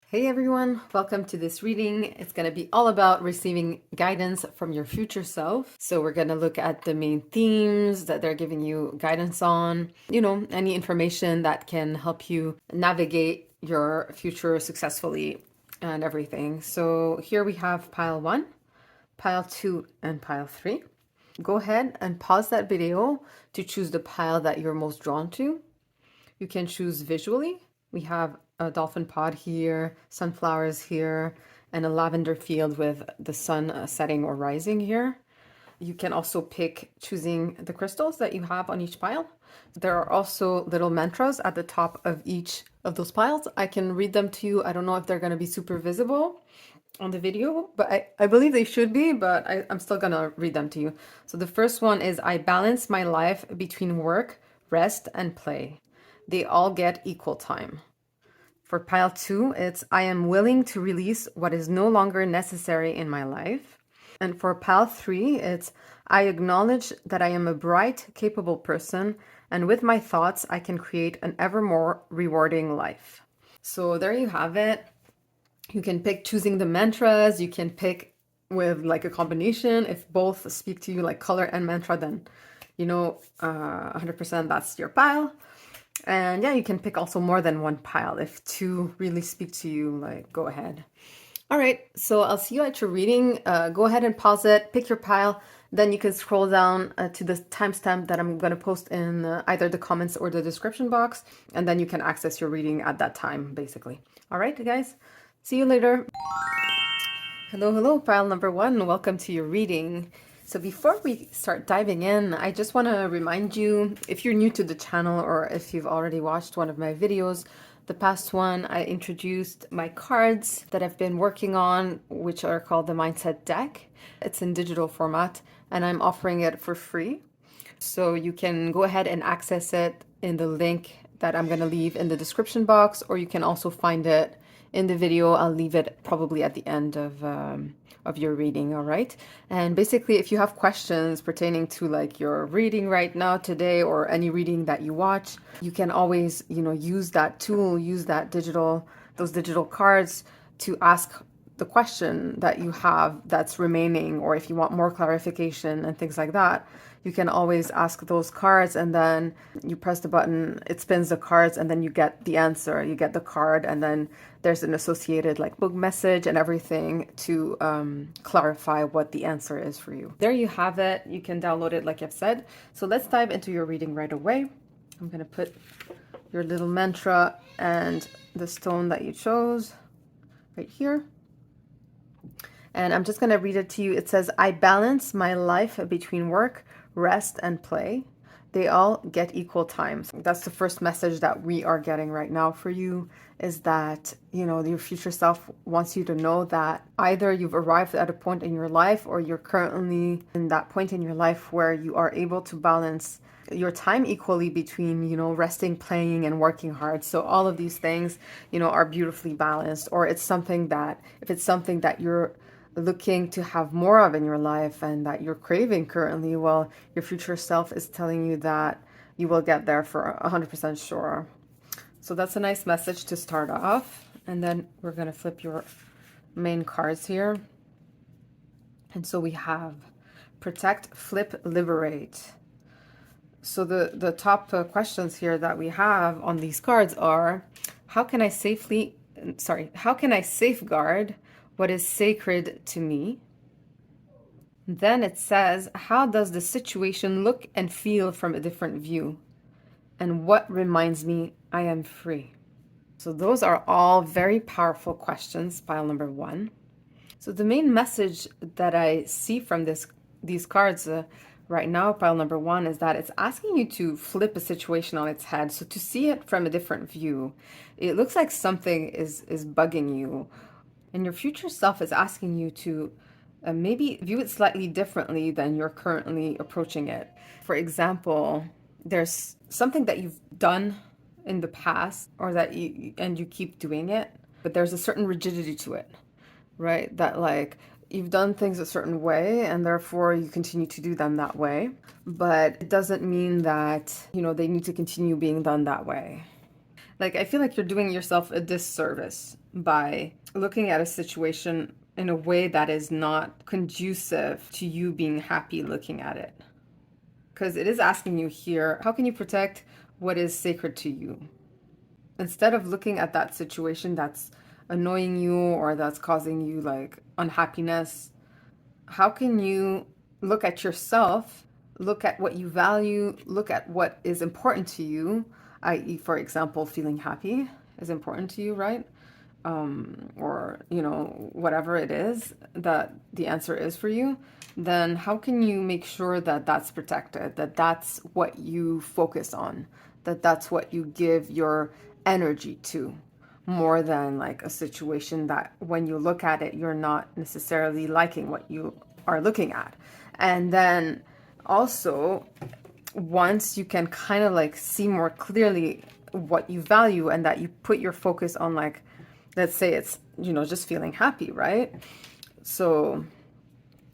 Hey everyone, welcome to this reading. It's going to be all about receiving guidance from your future self. So we're going to look at the main themes that they're giving you guidance on, any information that can help you navigate your future successfully and everything. So here we have pile 1, pile 2, and pile 3. Go ahead and pause that video to choose the pile that you're most drawn to. You can choose visually. We have a dolphin pod here, sunflowers here, and a lavender field with the sun setting or rising here. You can also pick choosing the crystals that you have on each pile. There are also little mantras at the top of each of those piles. I can read them to you. I don't know if they're going to be super visible on the video, but I believe they should be, but I'm still going to read them to you. So the first one is, I balance my life between work, rest, and play. They all get equal time. For pile 2, it's, I am willing to release what is no longer necessary in my life. And for pile 3, it's, I acknowledge that I am a bright, capable person, and with my thoughts, I can create an ever more rewarding life. So there you have it. You can pick choosing the mantras. You can pick with like a combination. If both speak to you, like color and mantra, then 100% that's your pile. And yeah, you can pick also more than one pile. If two really speak to you, like, go ahead. All right, so I'll see you at your reading. Go ahead and pause it, pick your pile. Then you can scroll down to the timestamp that I'm going to post in either the comments or the description box. And then you can access your reading at that time, basically. All right, guys, see you later. Hello, pile number 1. Welcome to your reading. So before we start diving in, I just want to remind you, if you're new to the channel or if you've already watched one of my videos, the past one, I introduced my cards that I've been working on, which are called the Mindset Deck. It's in digital format, and I'm offering it for free. So you can go ahead and access it in the link that I'm going to leave in the description box, or you can also find it in the video. I'll leave it probably at the end of your reading. All right. And basically, if you have questions pertaining to like your reading right now today, or any reading that you watch, you can always, use that tool, use those digital cards to ask the question that you have that's remaining, or if you want more clarification and things like that, you can always ask those cards, and then you press the button, it spins the cards, and then you get the answer, you get the card, and then there's an associated like book message and everything to clarify what the answer is for you. There you have it. You can download it like I've said. So let's dive into your reading right away. I'm going to put your little mantra and the stone that you chose right here. And I'm just going to read it to you. It says, I balance my life between work, rest, and play. They all get equal time. That's the first message that we are getting right now for you, is that, your future self wants you to know that either you've arrived at a point in your life, or you're currently in that point in your life where you are able to balance your time equally between, resting, playing, and working hard. So all of these things, are beautifully balanced. Or it's something that, if it's something that you're looking to have more of in your life and that you're craving currently, well, your future self is telling you that you will get there for 100% sure. So that's a nice message to start off. And then we're going to flip your main cards here. And so we have protect, flip, liberate. So the top questions here that we have on these cards are, how can I safeguard what is sacred to me? Then it says, how does the situation look and feel from a different view? And what reminds me I am free? So those are all very powerful questions, pile number 1. So the main message that I see from these cards right now, pile number 1, is that it's asking you to flip a situation on its head. So to see it from a different view. It looks like something is bugging you, and your future self is asking you to maybe view it slightly differently than you're currently approaching it. For example, there's something that you've done in the past, or that you keep doing it, but there's a certain rigidity to it, right? That like you've done things a certain way and therefore you continue to do them that way, but it doesn't mean that, they need to continue being done that way. Like, I feel like you're doing yourself a disservice by looking at a situation in a way that is not conducive to you being happy looking at it. Because it is asking you here, how can you protect what is sacred to you? Instead of looking at that situation that's annoying you or that's causing you like unhappiness, how can you look at yourself, look at what you value, look at what is important to you, i.e., for example, feeling happy is important to you, right? Or, whatever it is that the answer is for you, then how can you make sure that that's protected, that that's what you focus on, that that's what you give your energy to, more than like a situation that when you look at it, you're not necessarily liking what you are looking at. And then also, once you can kind of like see more clearly what you value and that you put your focus on, like, let's say it's, just feeling happy, right? So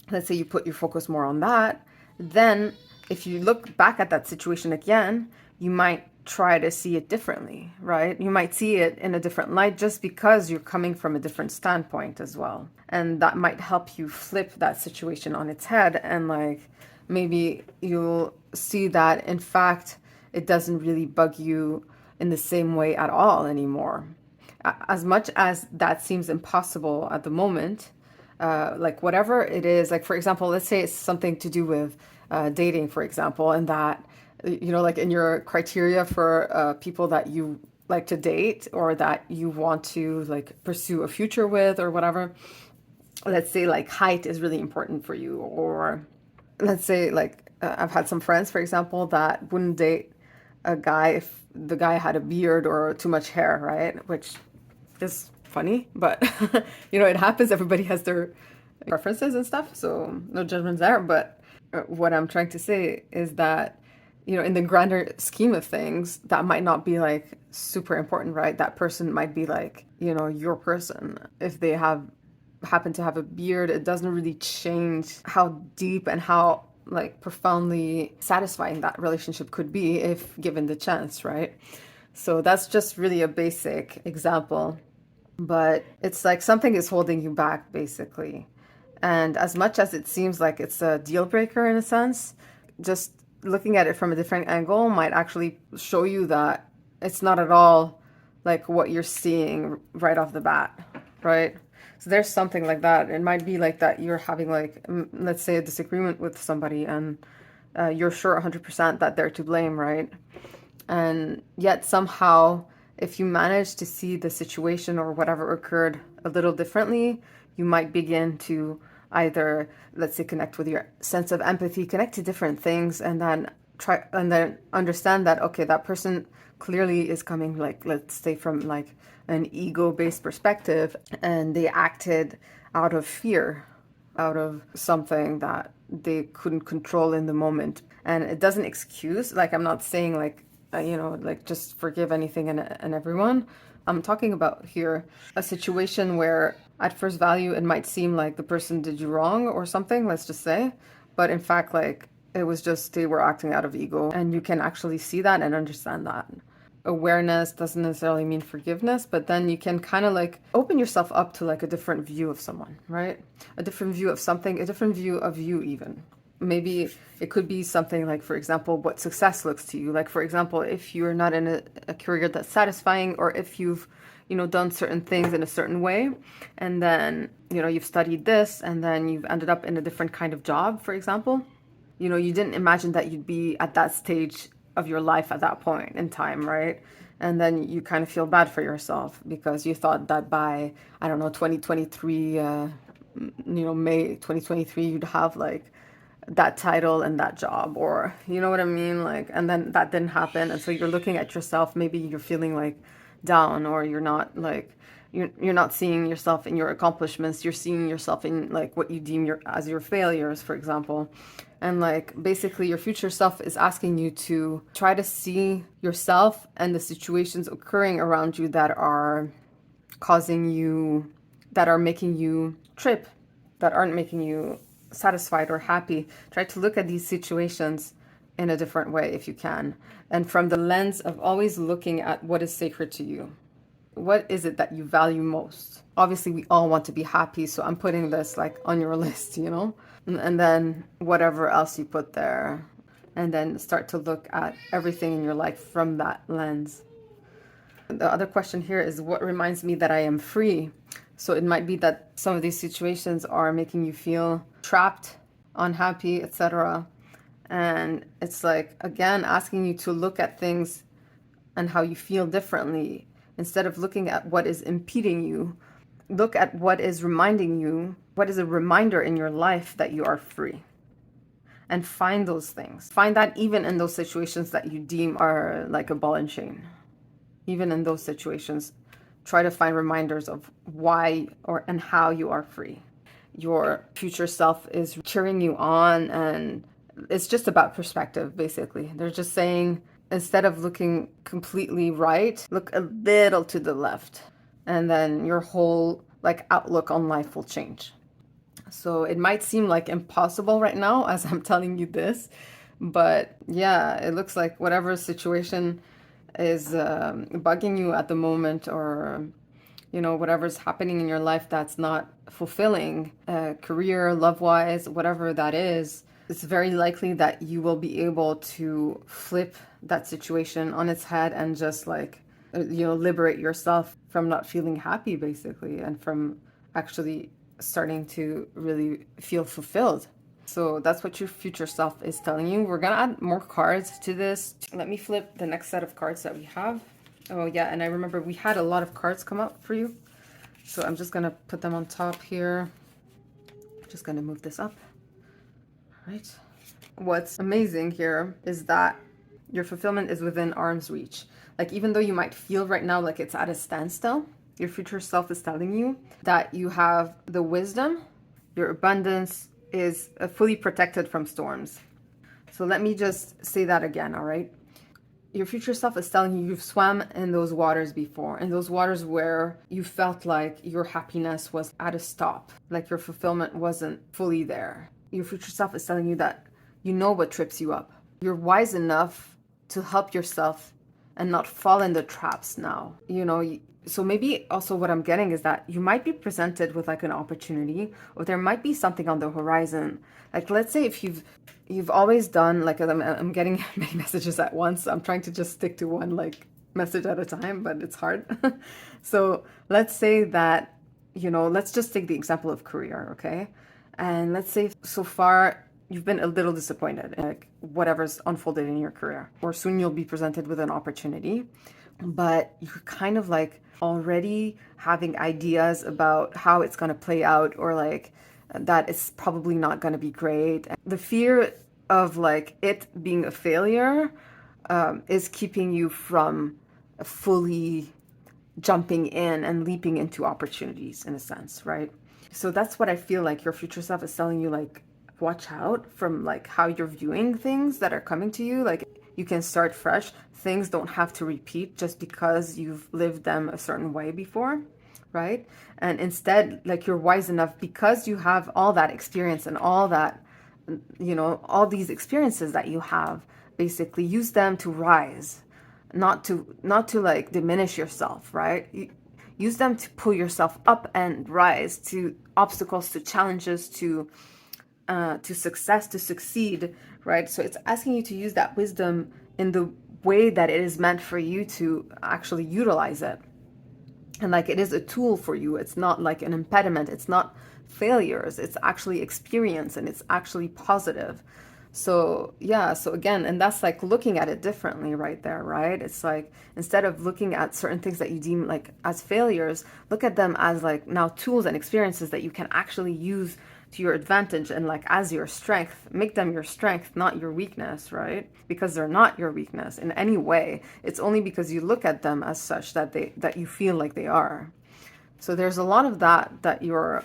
let's say you put your focus more on that. Then if you look back at that situation again, you might try to see it differently, right? You might see it in a different light just because you're coming from a different standpoint as well. And that might help you flip that situation on its head. And like, maybe you'll see that in fact, it doesn't really bug you in the same way at all anymore. As much as that seems impossible at the moment, like whatever it is, like for example, let's say it's something to do with dating, for example, and that, like in your criteria for people that you like to date or that you want to like pursue a future with or whatever, let's say like height is really important for you, or let's say like I've had some friends, for example, that wouldn't date a guy if the guy had a beard or too much hair, right? Which is funny, but it happens. Everybody has their preferences and stuff, so no judgments there. But what I'm trying to say is that, in the grander scheme of things, that might not be like super important, right? That person might be like, your person. If they happen to have a beard, it doesn't really change how deep and how like profoundly satisfying that relationship could be if given the chance, right? So that's just really a basic example, but it's like something is holding you back basically. And as much as it seems like it's a deal breaker in a sense, just looking at it from a different angle might actually show you that it's not at all like what you're seeing right off the bat, right? So there's something like that. It might be like that you're having like, let's say, a disagreement with somebody, and you're sure 100% that they're to blame, right? And yet somehow, if you manage to see the situation or whatever occurred a little differently, you might begin to either, let's say, connect with your sense of empathy, connect to different things, and then understand that, okay, that person clearly is coming, like, let's say, from like an ego-based perspective, and they acted out of fear, out of something that they couldn't control in the moment. And it doesn't excuse, like, I'm not saying like, like just forgive anything and everyone. I'm talking about here a situation where at first value it might seem like the person did you wrong or something, let's just say, but in fact, like, it was just they were acting out of ego, and you can actually see that and understand that. Awareness doesn't necessarily mean forgiveness, but then you can kind of like open yourself up to like a different view of someone, right? A different view of something, a different view of you even. Maybe it could be something like, for example, what success looks to you. Like, for example, if you're not in a career that's satisfying, or if you've, done certain things in a certain way, and then, you've studied this, and then you've ended up in a different kind of job, for example. You didn't imagine that you'd be at that stage of your life at that point in time, right? And then you kind of feel bad for yourself because you thought that by, I don't know, 2023, May 2023, you'd have like that title and that job, or you know what I mean, like, and then that didn't happen, and so you're looking at yourself, maybe you're feeling like down, or you're not like, you're not seeing yourself in your accomplishments, you're seeing yourself in like what you deem as your failures, for example. And like basically your future self is asking you to try to see yourself and the situations occurring around you that are causing you, that are making you trip, that aren't making you satisfied or happy. Try to look at these situations in a different way if you can, and from the lens of always looking at what is sacred to you. What is it that you value most? Obviously, we all want to be happy, so I'm putting this like on your list, you know? And then whatever else you put there. And then start to look at everything in your life from that lens. The other question here is what reminds me that I am free? So it might be that some of these situations are making you feel trapped, unhappy, etc. And it's like, again, asking you to look at things and how you feel differently. Instead of looking at what is impeding you, look at what is reminding you, what is a reminder in your life that you are free. And find those things. Find that even in those situations that you deem are like a ball and chain. Even in those situations, try to find reminders of why and how you are free. Your future self is cheering you on, and it's just about perspective, basically. They're just saying, instead of looking completely right, look a little to the left, and then your whole like outlook on life will change. So it might seem like impossible right now as I'm telling you this, but yeah, it looks like whatever situation is bugging you at the moment, or you know, whatever's happening in your life that's not fulfilling, career, love-wise, whatever that is, it's very likely that you will be able to flip that situation on its head and just like, you know, liberate yourself from not feeling happy, basically, and from actually starting to really feel fulfilled. So that's what your future self is telling you. We're gonna add more cards to this. Let me flip the next set of cards that we have. Oh yeah, and I remember we had a lot of cards come up for you. So I'm just gonna put them on top here. Just gonna move this up. All right. What's amazing here is that your fulfillment is within arm's reach. Like, even though you might feel right now like it's at a standstill, your future self is telling you that you have the wisdom, your abundance is fully protected from storms. So let me just say that again, all right? Your future self is telling you you've swam in those waters before, in those waters where you felt like your happiness was at a stop, like your fulfillment wasn't fully there. Your future self is telling you that you know what trips you up. You're wise enough to help yourself and not fall in the traps now. You know, so maybe also what I'm getting is that you might be presented with like an opportunity, or there might be something on the horizon. Like, let's say if you've always done, like, I'm getting many messages at once. I'm trying to just stick to one like message at a time, but it's hard. So let's say that, you know, let's just take the example of career, okay? And let's say so far you've been a little disappointed, like whatever's unfolded in your career, or soon you'll be presented with an opportunity, but you're kind of like already having ideas about how it's going to play out, or like that it's probably not going to be great. The fear of like it being a failure is keeping you from fully jumping in and leaping into opportunities, in a sense, right? So that's what I feel like your future self is telling you, like, watch out from like how you're viewing things that are coming to you. Like, you can start fresh. Things don't have to repeat just because you've lived them a certain way before, right? And instead, like, you're wise enough because you have all that experience and all that, you know, all these experiences that you have, basically use them to rise, not to like diminish yourself, right? Use them to pull yourself up and rise to obstacles, to challenges, to success, to succeed, right? So it's asking you to use that wisdom in the way that it is meant for you to actually utilize it. And like, it is a tool for you. It's not like an impediment. It's not failures. It's actually experience, and it's actually positive. So yeah, so again, and that's like looking at it differently right there, right? It's like, instead of looking at certain things that you deem like as failures, look at them as like now tools and experiences that you can actually use to your advantage, and like as your strength. Make them your strength, not your weakness, right? Because they're not your weakness in any way. It's only because you look at them as such that you feel like they are. So there's a lot of that your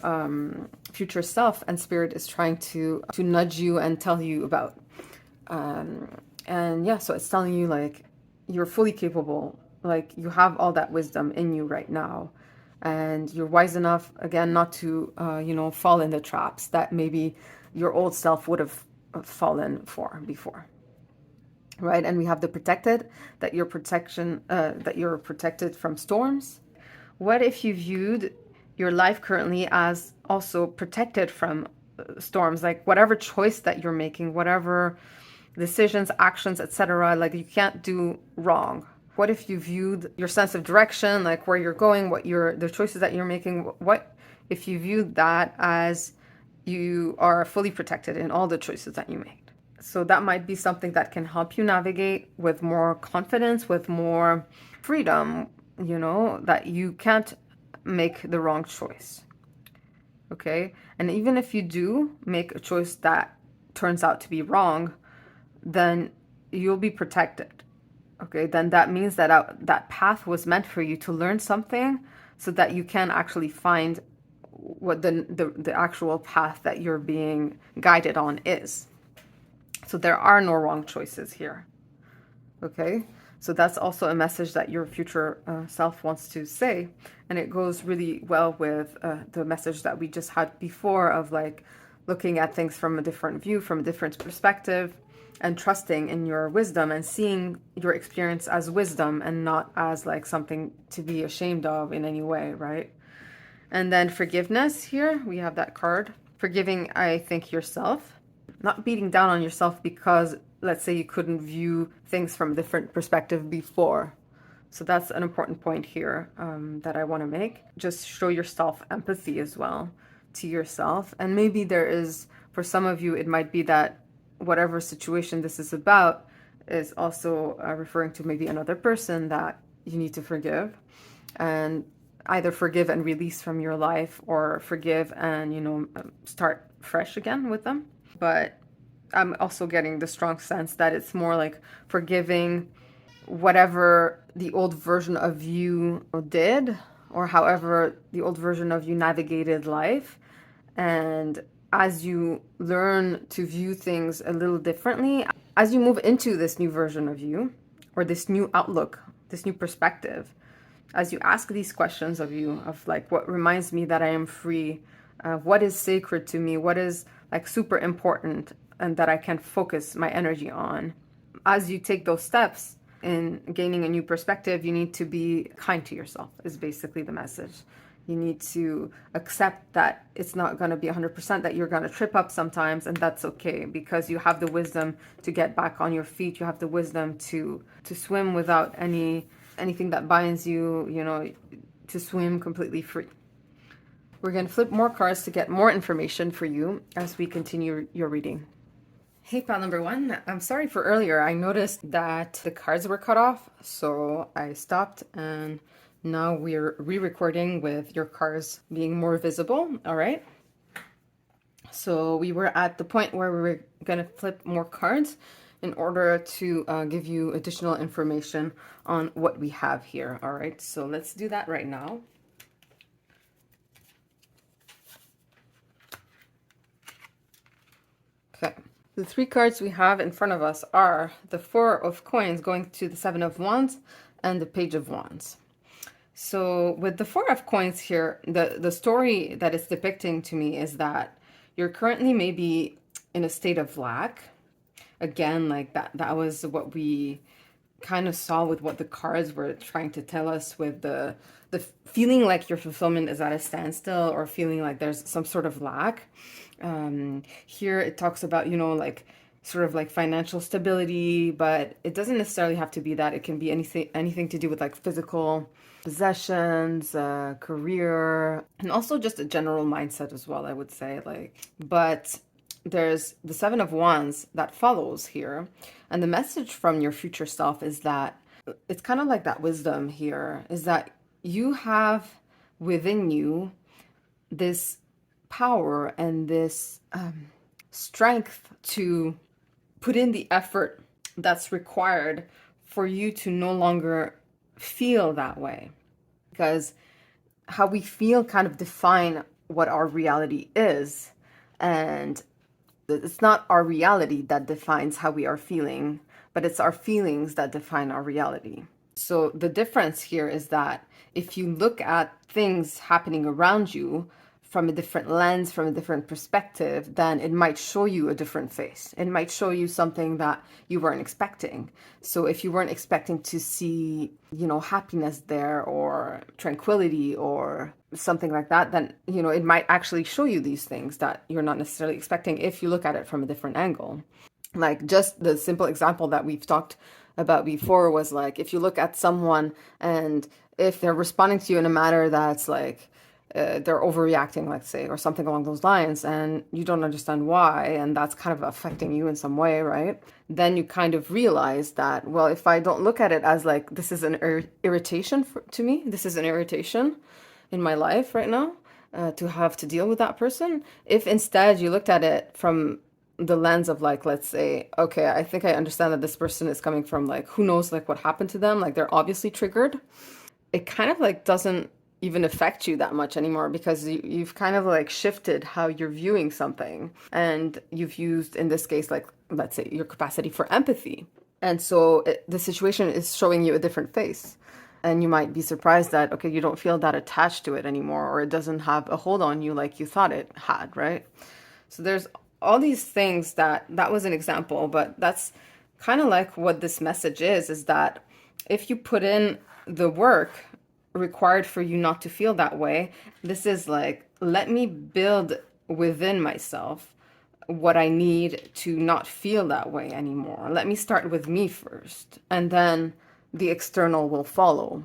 future self and spirit is trying to nudge you and tell you about. And yeah, so it's telling you like you're fully capable, like you have all that wisdom in you right now, and you're wise enough, again, not to you know, fall in the traps that maybe your old self would have fallen for before. Right? And we have the protected, that you're protected from storms. What if you viewed your life currently as also protected from storms? Like whatever choice that you're making, whatever decisions, actions, etc., like you can't do wrong. What if you viewed your sense of direction, like where you're going, the choices that you're making, what if you viewed that as you are fully protected in all the choices that you make? So that might be something that can help you navigate with more confidence, with more freedom, that you can't make the wrong choice. Okay? And even if you do make a choice that turns out to be wrong, then you'll be protected. Okay? Then that means that that path was meant for you to learn something so that you can actually find what the actual path that you're being guided on is. So there are no wrong choices here. Okay? So that's also a message that your future self wants to say. And it goes really well with the message that we just had before of like looking at things from a different view, from a different perspective, and trusting in your wisdom and seeing your experience as wisdom and not as like something to be ashamed of in any way, right? And then forgiveness here, we have that card. Forgiving, I think, yourself. Not beating down on yourself because, let's say, you couldn't view things from a different perspective before. So that's an important point here that I want to make. Just show yourself empathy as well to yourself. And maybe there is, for some of you, it might be that whatever situation this is about is also referring to maybe another person that you need to forgive. And either forgive and release from your life or forgive and, start fresh again with them. But I'm also getting the strong sense that it's more like forgiving whatever the old version of you did, or however the old version of you navigated life. And as you learn to view things a little differently, as you move into this new version of you, or this new outlook, this new perspective, as you ask these questions of you, of like, what reminds me that I am free, what is sacred to me, what is like super important and that I can focus my energy on. As you take those steps in gaining a new perspective, you need to be kind to yourself, is basically the message. You need to accept that it's not going to be 100%, that you're going to trip up sometimes, and that's okay, because you have the wisdom to get back on your feet. You have the wisdom to swim without anything that binds you, to swim completely free. We're going to flip more cards to get more information for you as we continue your reading. Hey, pal number one, I'm sorry for earlier. I noticed that the cards were cut off, so I stopped, and now we're re-recording with your cards being more visible, all right? So we were at the point where we were going to flip more cards in order to give you additional information on what we have here, all right? So let's do that right now. Okay. The three cards we have in front of us are the Four of Coins going to the Seven of Wands and the Page of Wands. So with the Four of Coins here, the story that it's depicting to me is that you're currently maybe in a state of lack. Again, like that was what we kind of saw with what the cards were trying to tell us, with the feeling like your fulfillment is at a standstill, or feeling like there's some sort of lack. Here it talks about, like sort of like financial stability, but it doesn't necessarily have to be that. It can be anything to do with like physical possessions, career, and also just a general mindset as well, I would say. But there's the Seven of Wands that follows here. And the message from your future self is that it's kind of like that wisdom here, is that you have within you this power and this strength to put in the effort that's required for you to no longer feel that way. Because how we feel kind of define what our reality is. And it's not our reality that defines how we are feeling, but it's our feelings that define our reality. So the difference here is that if you look at things happening around you from a different lens, from a different perspective, then it might show you a different face. It might show you something that you weren't expecting. So if you weren't expecting to see, happiness there or tranquility or something like that, then, it might actually show you these things that you're not necessarily expecting if you look at it from a different angle. Like just the simple example that we've talked about before was like, if you look at someone and if they're responding to you in a manner that's like, they're overreacting, let's say, or something along those lines, and you don't understand why, and that's kind of affecting you in some way, right? Then you kind of realize that, well, if I don't look at it as like, this is an irritation to me, this is an irritation in my life right now, to have to deal with that person. If instead you looked at it from the lens of like, let's say, okay, I think I understand that this person is coming from like, who knows, like what happened to them, like they're obviously triggered. It kind of like doesn't even affect you that much anymore because you've kind of like shifted how you're viewing something, and you've used, in this case, like, let's say, your capacity for empathy. And so the situation is showing you a different face. And you might be surprised that, okay, you don't feel that attached to it anymore, or it doesn't have a hold on you like you thought it had, right? So there's all these things that was an example, but that's kind of like what this message is that if you put in the work required for you not to feel that way, this is like, let me build within myself what I need to not feel that way anymore. Let me start with me first, and then the external will follow.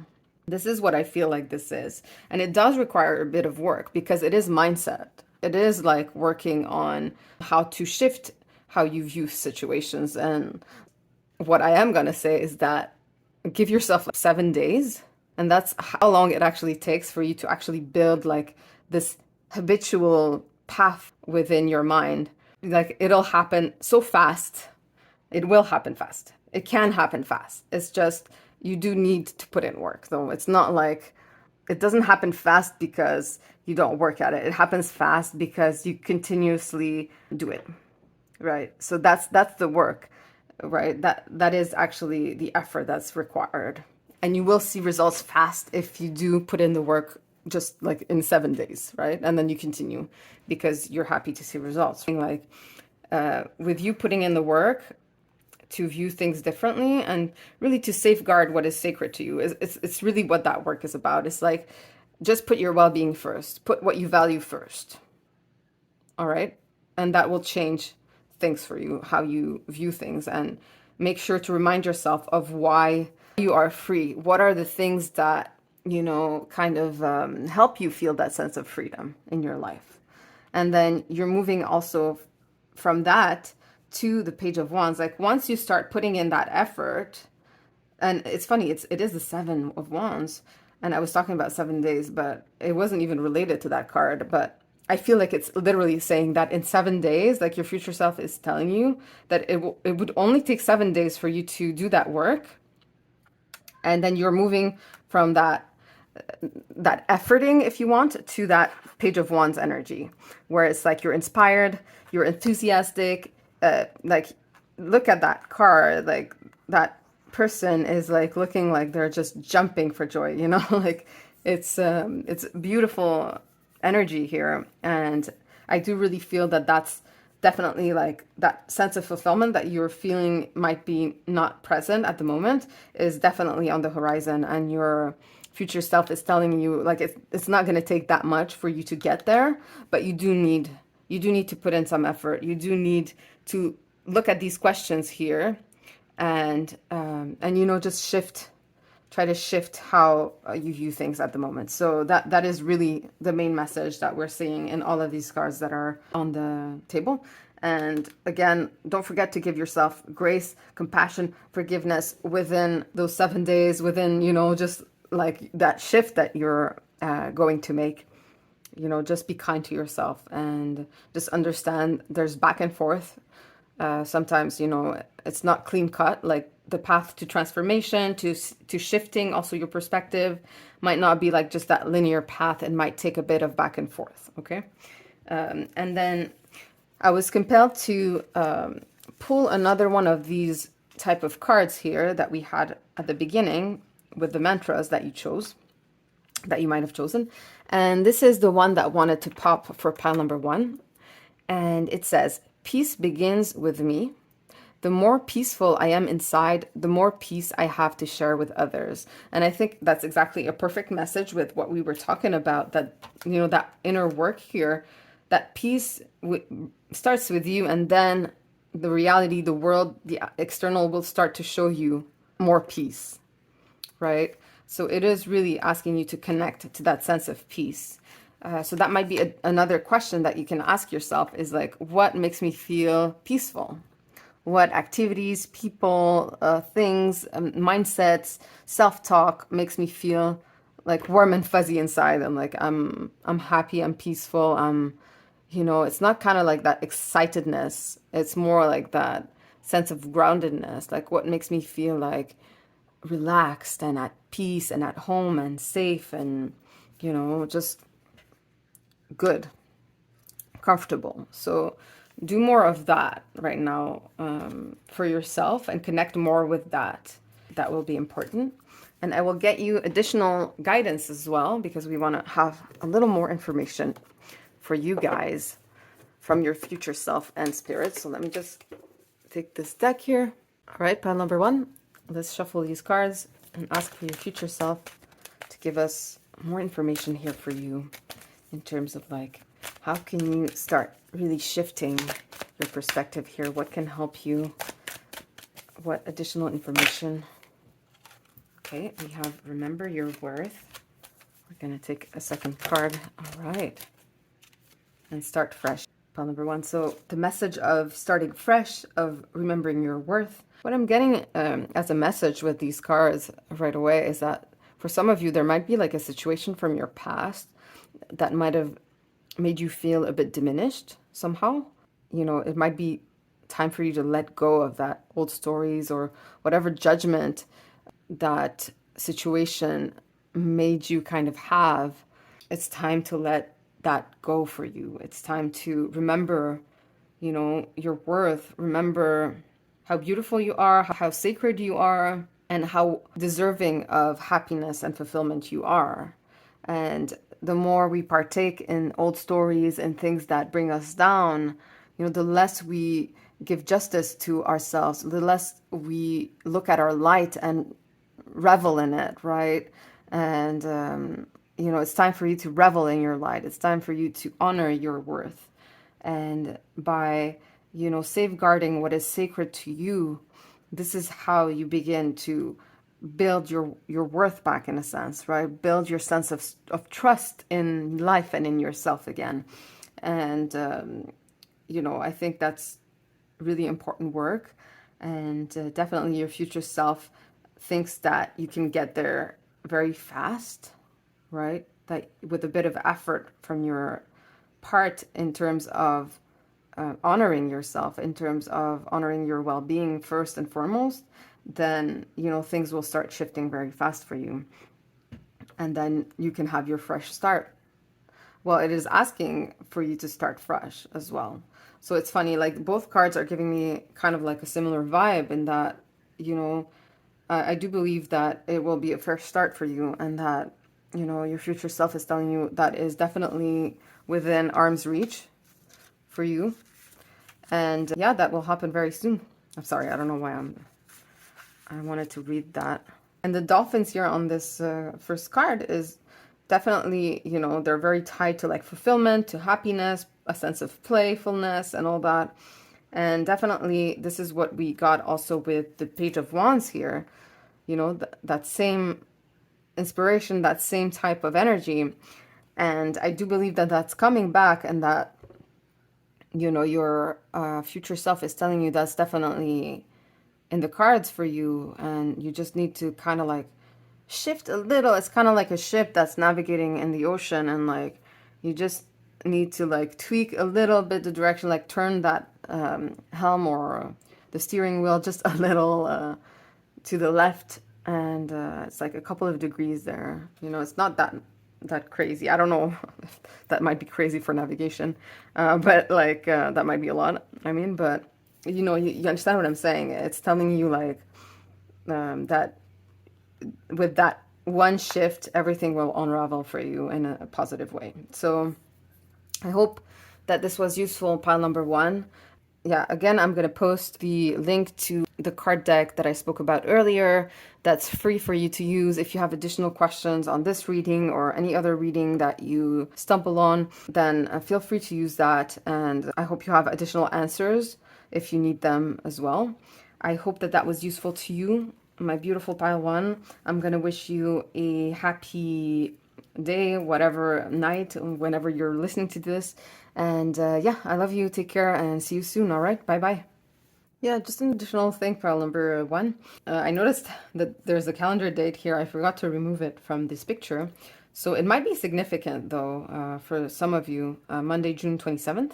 This is what I feel like this is. And it does require a bit of work because it is mindset. It is like working on how to shift how you view situations. And what I am going to say is that give yourself 7 days. And that's how long it actually takes for you to actually build like this habitual path within your mind. Like it'll happen so fast. It will happen fast. It can happen fast. It's just you do need to put in work, though. It's not like it doesn't happen fast because you don't work at it. It happens fast because you continuously do it, right? So that's the work, right? That is actually the effort that's required. And you will see results fast if you do put in the work just like in 7 days, right? And then you continue because you're happy to see results. Like with you putting in the work to view things differently and really to safeguard what is sacred to you, it's really what that work is about. It's like, just put your well-being first, put what you value first. All right. And that will change things for you, how you view things, and make sure to remind yourself of why you are free. What are the things that, kind of help you feel that sense of freedom in your life? And then you're moving also from that to the Page of Wands. Like once you start putting in that effort, and it's funny, it is the 7 of Wands, and I was talking about 7 days, but it wasn't even related to that card. But I feel like it's literally saying that in 7 days, like your future self is telling you that it would only take 7 days for you to do that work, and then you're moving from that efforting, if you want, to that Page of Wands energy, where it's like you're inspired, you're enthusiastic. Like look at that card, like that person is like looking like they're just jumping for joy, like it's beautiful energy here. And I do really feel that that's definitely like that sense of fulfillment that you're feeling might be not present at the moment is definitely on the horizon, and your future self is telling you like it's not going to take that much for you to get there, but you do need to put in some effort. You do need to look at these questions here and just try to shift how you view things at the moment. So that is really the main message that we're seeing in all of these cards that are on the table. And again, don't forget to give yourself grace, compassion, forgiveness within those 7 days, within, just like that shift that you're going to make. Just be kind to yourself and just understand there's back and forth. Sometimes, it's not clean cut. Like the path to transformation, to shifting also your perspective might not be like just that linear path. It might take a bit of back and forth. Okay. And then I was compelled to pull another one of these type of cards here that we had at the beginning with the mantras that you chose. that you might have chosen. And this is the one that wanted to pop for pile number 1. And it says, peace begins with me. The more peaceful I am inside, the more peace I have to share with others. And I think that's exactly a perfect message with what we were talking about, that, that inner work here, that peace starts with you, and then the reality, the world, the external will start to show you more peace, right? So it is really asking you to connect to that sense of peace. So that might be another question that you can ask yourself is like, what makes me feel peaceful? What activities, people, things, mindsets, self-talk makes me feel like warm and fuzzy inside? I'm like, I'm happy, I'm peaceful, it's not kind of like that excitedness. It's more like that sense of groundedness. Like what makes me feel like relaxed and at peace and at home and safe and, just good, comfortable. So do more of that right now for yourself and connect more with that. That will be important. And I will get you additional guidance as well, because we want to have a little more information for you guys from your future self and spirit. So let me just take this deck here. All right, pile number 1. Let's shuffle these cards and ask for your future self to give us more information here for you in terms of like, how can you start really shifting your perspective here? What can help you? What additional information? Okay, we have remember your worth. We're going to take a second card. All right. And start fresh. Pile number 1. So the message of starting fresh, of remembering your worth. What I'm getting as a message with these cards right away is that for some of you, there might be like a situation from your past that might have made you feel a bit diminished somehow. It might be time for you to let go of that old stories or whatever judgment that situation made you kind of have. It's time to let that go for you. It's time to remember, your worth. Remember how beautiful you are, how sacred you are, and how deserving of happiness and fulfillment you are. And the more we partake in old stories and things that bring us down, the less we give justice to ourselves, the less we look at our light and revel in it, right? And, it's time for you to revel in your light. It's time for you to honor your worth. And by, safeguarding what is sacred to you, this is how you begin to build your worth back, in a sense, right? Build your sense of trust in life and in yourself again. And, I think that's really important work. And definitely your future self thinks that you can get there very fast, right? That with a bit of effort from your part in terms of honoring yourself, in terms of honoring your well-being first and foremost, then, things will start shifting very fast for you. And then you can have your fresh start. Well, it is asking for you to start fresh as well. So it's funny, like both cards are giving me kind of like a similar vibe in that, I do believe that it will be a fresh start for you, and that, your future self is telling you that is definitely within arm's reach for you. And yeah, that will happen very soon. I'm sorry, I don't know why I wanted to read that. And the dolphins here on this first card is definitely, they're very tied to like fulfillment, to happiness, a sense of playfulness and all that. And definitely this is what we got also with the Page of Wands here. That same inspiration, that same type of energy. And I do believe that that's coming back, and that, your future self is telling you that's definitely in the cards for you. And you just need to kind of like shift a little. It's kind of like a ship that's navigating in the ocean, and like you just need to like tweak a little bit the direction, like turn that helm or the steering wheel just a little to the left, and it's like a couple of degrees there. It's not that crazy. I don't know if that might be crazy for navigation, but like that might be a lot. But you understand what I'm saying. It's telling you like that with that one shift, everything will unravel for you in a positive way. So I hope that this was useful, pile number one. Yeah, again, I'm going to post the link to the card deck that I spoke about earlier. That's free for you to use. If you have additional questions on this reading or any other reading that you stumble on, then feel free to use that. And I hope you have additional answers if you need them as well. I hope that that was useful to you, my beautiful pile one. I'm going to wish you a happy day, whatever night, whenever you're listening to this. And yeah, I love you. Take care and see you soon. All right. Bye bye. Yeah, just an additional thing, pile number one. I noticed that there's a calendar date here. I forgot to remove it from this picture. So it might be significant, though, for some of you, Monday, June 27th.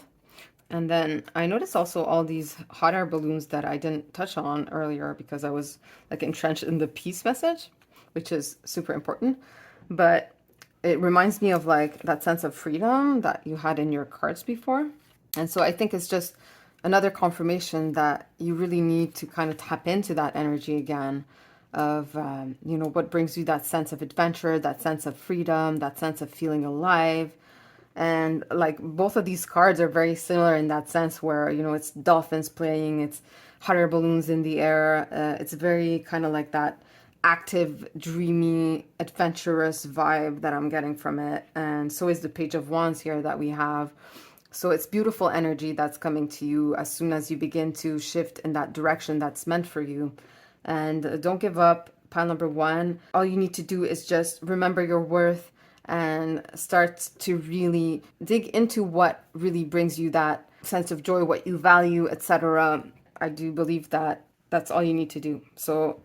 And then I noticed also all these hot air balloons that I didn't touch on earlier because I was like entrenched in the peace message, which is super important. But it reminds me of like that sense of freedom that you had in your cards before. And so I think it's just another confirmation that you really need to kind of tap into that energy again of, you know, what brings you that sense of adventure, that sense of freedom, that sense of feeling alive. And like both of these cards are very similar in that sense where, you know, it's dolphins playing, it's hot air balloons in the air. It's very kind of like that active, dreamy, adventurous vibe that I'm getting from it. And so is the Page of Wands here that we have. So it's beautiful energy that's coming to you as soon as you begin to shift in that direction that's meant for you. And don't give up, pile number one. All you need to do is just remember your worth and start to really dig into what really brings you that sense of joy, what you value, etc. I do believe that that's all you need to do. So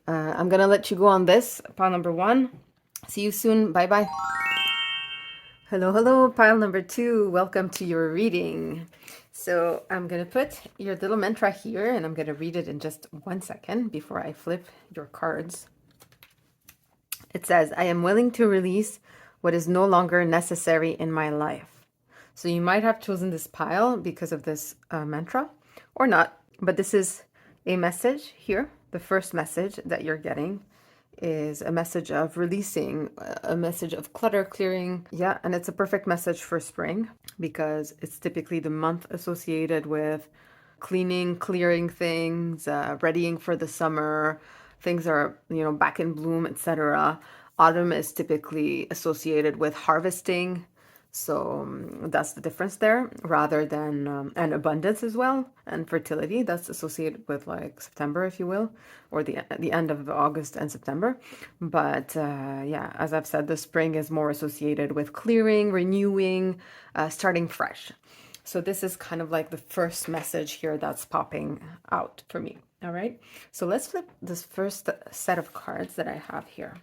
I'm gonna let you go on this, pile number one. See you soon. Bye bye. Hello, hello, pile number two. Welcome to your reading. So I'm going to put your little mantra here and I'm going to read it in just 1 second before I flip your cards. It says, I am willing to release what is no longer necessary in my life. So you might have chosen this pile because of this mantra or not, but this is a message here. The first message that you're getting is a message of releasing, a message of clutter clearing. Yeah, and it's a perfect message for spring because it's typically the month associated with cleaning, clearing things, readying for the summer. Things are, you know, back in bloom, etc. Autumn is typically associated with harvesting. So that's the difference there, rather than and abundance as well, and fertility. That's associated with like September, if you will, or the end of August and September. But yeah, as I've said, the spring is more associated with clearing, renewing, starting fresh. So this is kind of like the first message here that's popping out for me. All right. So let's flip this first set of cards that I have here.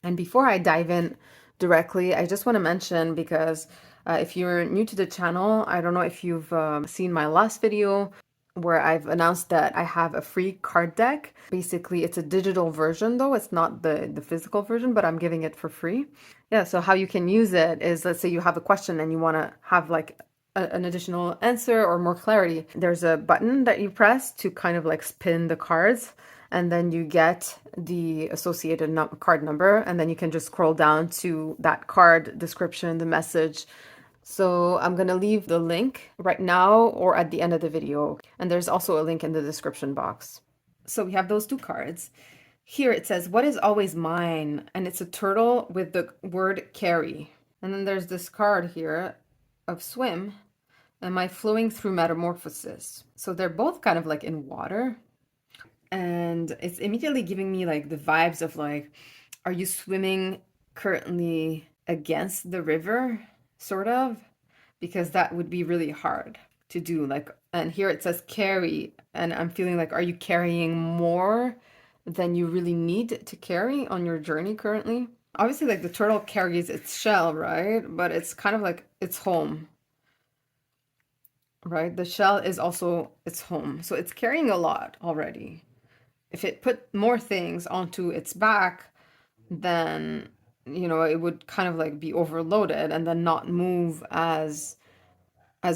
And before I dive in directly, I just want to mention, because if you're new to the channel, I don't know if you've seen my last video where I've announced that I have a free card deck. Basically, it's a digital version though. It's not the physical version, but I'm giving it for free. Yeah, so how you can use it is, let's say you have a question and you want to have like an additional answer or more clarity. There's a button that you press to kind of like spin the cards, and then you get the associated card number, and then you can just scroll down to that card description, the message. So I'm going to leave the link right now or at the end of the video. And there's also a link in the description box. So we have those two cards. Here it says, what is always mine? And it's a turtle with the word carry. And then there's this card here of swim. Am I flowing through metamorphosis? So they're both kind of like in water. And it's immediately giving me like the vibes of like, are you swimming currently against the river, sort of? Because that would be really hard to do. Like, and here it says carry, and I'm feeling like, are you carrying more than you really need to carry on your journey currently? Obviously, like the turtle carries its shell, right? But it's kind of like its home, right? The shell is also its home. So it's carrying a lot already. If it put more things onto its back, then, you know, it would kind of like be overloaded and then not move as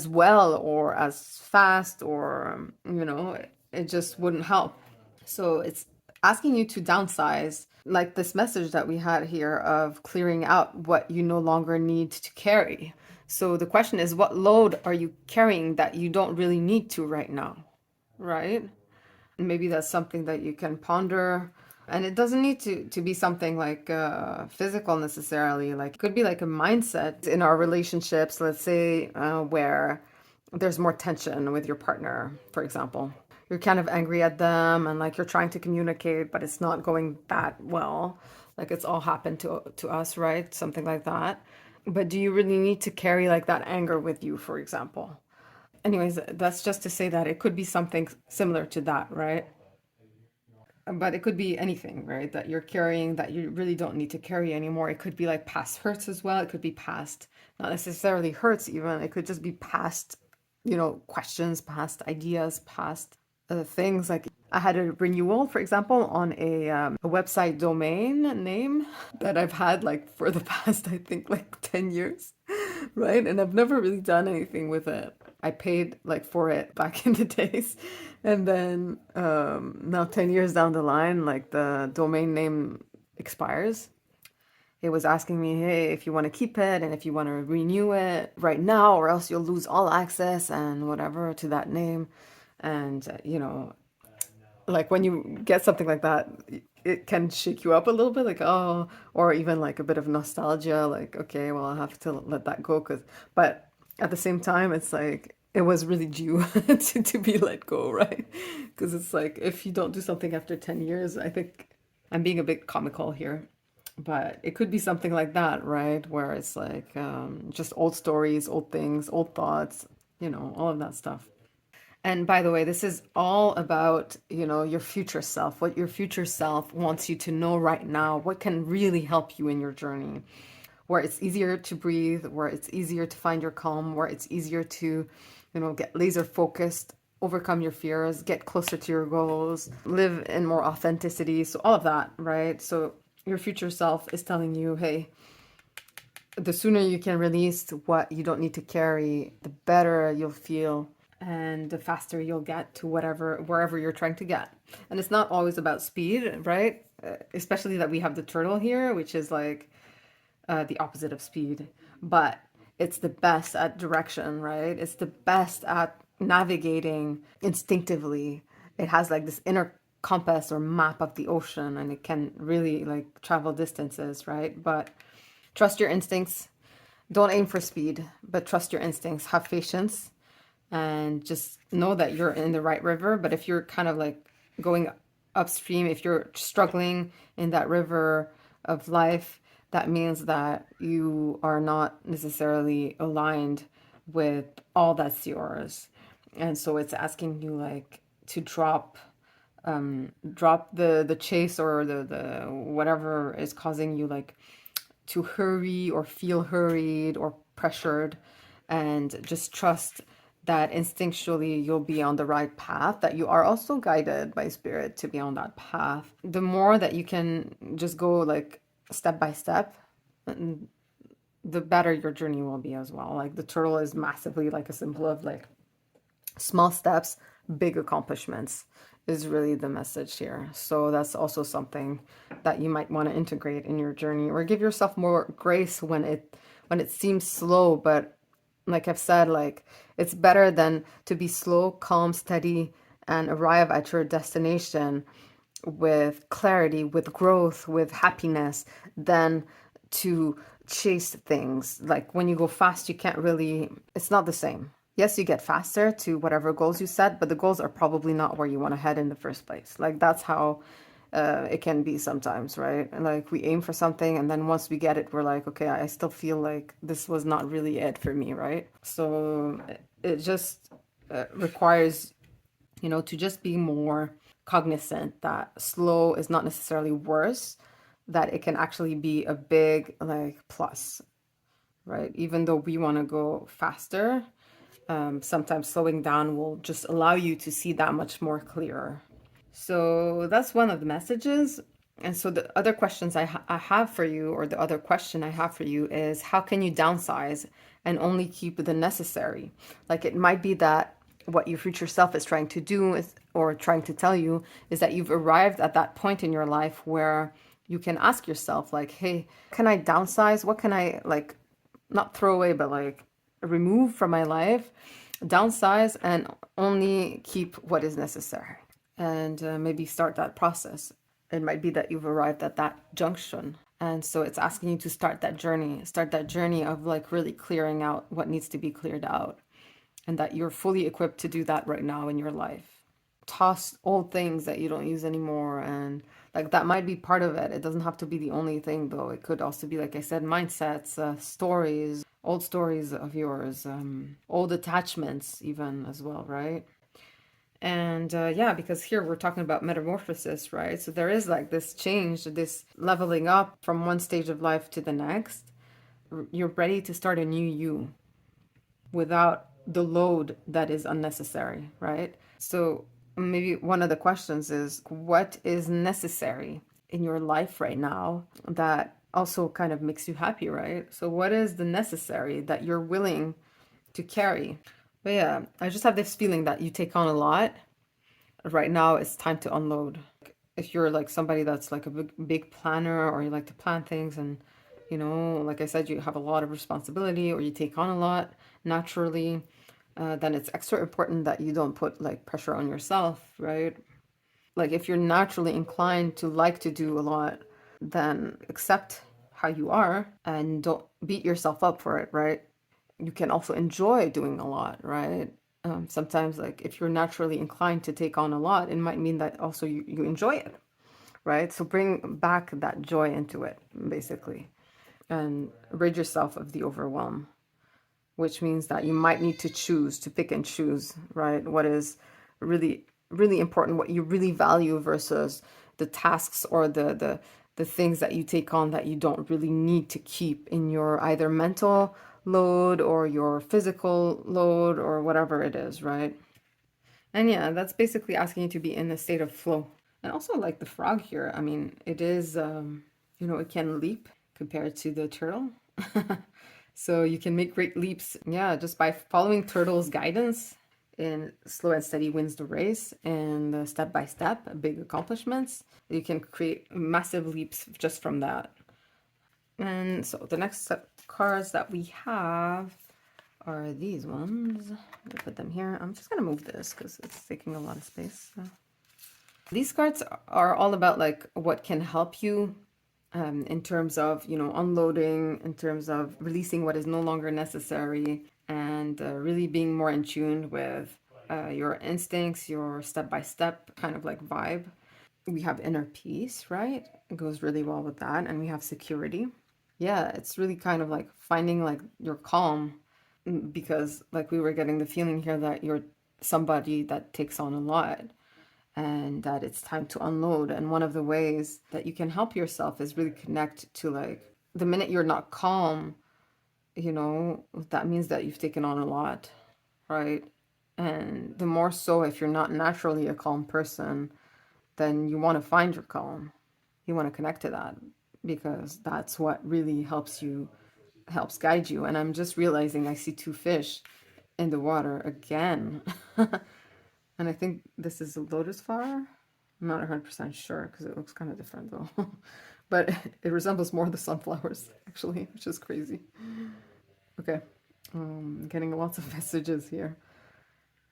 well or as fast, or you know, it just wouldn't help. So it's, asking you to downsize, like this message that we had here of clearing out what you no longer need to carry. So the question is, what load are you carrying that you don't really need to right now, right? Maybe that's something that you can ponder. And it doesn't need to be something like physical necessarily. Like it could be like a mindset in our relationships, let's say, where there's more tension with your partner, for example. You're kind of angry at them and like you're trying to communicate, but it's not going that well. Like it's all happened to us, right? Something like that. But do you really need to carry like that anger with you, for example? Anyways, that's just to say that it could be something similar to that, right? But it could be anything, right? That you're carrying that you really don't need to carry anymore. It could be like past hurts as well. It could be past, not necessarily hurts even. It could just be past, questions, past ideas, past things. Like I had a renewal, for example, on a website domain name that I've had like for the past, I think, like 10 years, right? And I've never really done anything with it. I paid like for it back in the days. And then now 10 years down the line, like the domain name expires. It was asking me, hey, if you want to keep it and if you want to renew it right now, or else you'll lose all access and whatever to that name. And, like when you get something like that, it can shake you up a little bit, like, oh, or even like a bit of nostalgia, like, okay, well, I'll have to let that go. But at the same time, it's like, it was really due to be let go, right? Because it's like, if you don't do something after 10 years, I think I'm being a bit comical here. But it could be something like that, right? Where it's like just old stories, old things, old thoughts, all of that stuff. And by the way, this is all about, your future self, what your future self wants you to know right now, what can really help you in your journey, where it's easier to breathe, where it's easier to find your calm, where it's easier to, get laser focused, overcome your fears, get closer to your goals, live in more authenticity. So all of that, right? So your future self is telling you, hey, the sooner you can release what you don't need to carry, the better you'll feel and the faster you'll get to wherever you're trying to get. And it's not always about speed, right? Especially that we have the turtle here, which is like the opposite of speed, but it's the best at direction, right? It's the best at navigating instinctively. It has like this inner compass or map of the ocean, and it can really like travel distances, right? But trust your instincts. Don't aim for speed, but trust your instincts. Have patience and just know that you're in the right river. But if you're kind of like going upstream, if you're struggling in that river of life, that means that you are not necessarily aligned with all that's yours. And so it's asking you like to drop the chase or the whatever is causing you like to hurry or feel hurried or pressured, and just trust that instinctually you'll be on the right path, that you are also guided by spirit to be on that path. The more that you can just go like step by step, the better your journey will be as well. Like the turtle is massively like a symbol of like small steps, big accomplishments is really the message here. So that's also something that you might want to integrate in your journey, or give yourself more grace when it seems slow. But like I've said, like it's better than to be slow, calm, steady, and arrive at your destination with clarity, with growth, with happiness, than to chase things. Like when you go fast, you can't really, it's not the same. Yes, you get faster to whatever goals you set, but the goals are probably not where you want to head in the first place. Like that's how it can be sometimes, right? And like we aim for something, and then once we get it, we're like, okay, I still feel like this was not really it for me, right? So it just requires, to just be more cognizant that slow is not necessarily worse, that it can actually be a big like plus, right? Even though we want to go faster, sometimes slowing down will just allow you to see that much more clearer. So that's one of the messages. And so the other questions I have for you, or the other question I have for you is, how can you downsize and only keep the necessary? Like it might be that what your future self is trying to do is, or trying to tell you, is that you've arrived at that point in your life where you can ask yourself, like, hey, can I downsize? What can I, like, not throw away, but like remove from my life, downsize, and only keep what is necessary? And maybe start that process. It might be that you've arrived at that junction. And so it's asking you to start that journey of like really clearing out what needs to be cleared out, and that you're fully equipped to do that right now in your life. Toss old things that you don't use anymore, and like that might be part of it. It doesn't have to be the only thing, though. It could also be, like I said, mindsets, stories, old stories of yours, old attachments, even as well, right? And yeah, because here we're talking about metamorphosis, right? So there is like this change, this leveling up from one stage of life to the next. You're ready to start a new you without the load that is unnecessary, right? So maybe one of the questions is, what is necessary in your life right now that also kind of makes you happy, right? So what is the necessary that you're willing to carry? But yeah, I just have this feeling that you take on a lot. Right now it's time to unload. If you're like somebody that's like a big planner, or you like to plan things, and like I said, you have a lot of responsibility, or you take on a lot naturally, then it's extra important that you don't put like pressure on yourself, right? Like if you're naturally inclined to like to do a lot, then accept how you are and don't beat yourself up for it, right? You can also enjoy doing a lot, right? Sometimes, like if you're naturally inclined to take on a lot, it might mean that also you enjoy it, right? So bring back that joy into it, basically, and rid yourself of the overwhelm, which means that you might need to choose, to pick and choose, right? What is really, really important, what you really value, versus the tasks or the things that you take on that you don't really need to keep in your either mental load or your physical load or whatever it is, right? And yeah, that's basically asking you to be in a state of flow. And also, like the frog here, I mean, it is, it can leap compared to the turtle. So you can make great leaps, yeah, just by following turtle's guidance. And slow and steady wins the race, and step by step, big accomplishments. You can create massive leaps just from that. And so the next set of cards that we have are these ones. I'll put them here. I'm just gonna move this because it's taking a lot of space. So. These cards are all about like what can help you in terms of, unloading, in terms of releasing what is no longer necessary, and really being more in tune with your instincts, your step-by-step kind of like vibe. We have inner peace, right? It goes really well with that. And we have security. Yeah, it's really kind of like finding like your calm, because like we were getting the feeling here that you're somebody that takes on a lot, and that it's time to unload. And one of the ways that you can help yourself is really connect to like the minute you're not calm, that means that you've taken on a lot, right? And the more so if you're not naturally a calm person, then you want to find your calm. You want to connect to that, because that's what really helps guide you. And I'm just realizing I see two fish in the water again. And I think this is a lotus flower. I'm not 100% sure because it looks kind of different though. But it resembles more the sunflowers, actually, which is crazy. Okay, getting lots of messages here.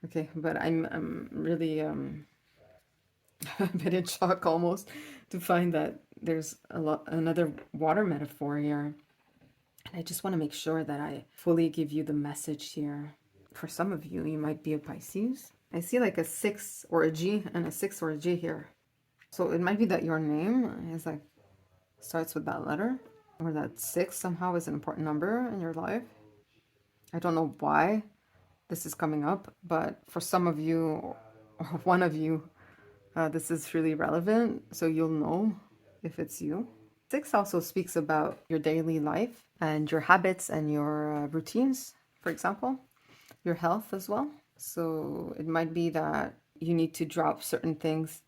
Okay, but I'm really a bit in shock almost to find that there's another water metaphor here. And I just want to make sure that I fully give you the message here. For some of you, you might be a Pisces. I see like a 6 or a G and a 6 or a G here. So it might be that your name is like starts with that letter, or that 6 somehow is an important number in your life. I don't know why this is coming up, but for some of you, or one of you, this is really relevant. So you'll know if it's you. 6 also speaks about your daily life and your habits and your routines, for example, your health as well. So it might be that you need to drop certain things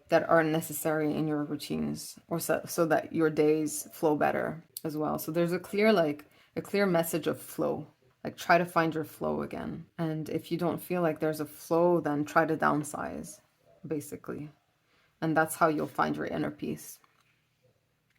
that are necessary in your routines, or so that your days flow better as well. So there's a clear message of flow, Like try to find your flow again. And if you don't feel like there's a flow, then try to downsize, basically. And that's how you'll find your inner peace.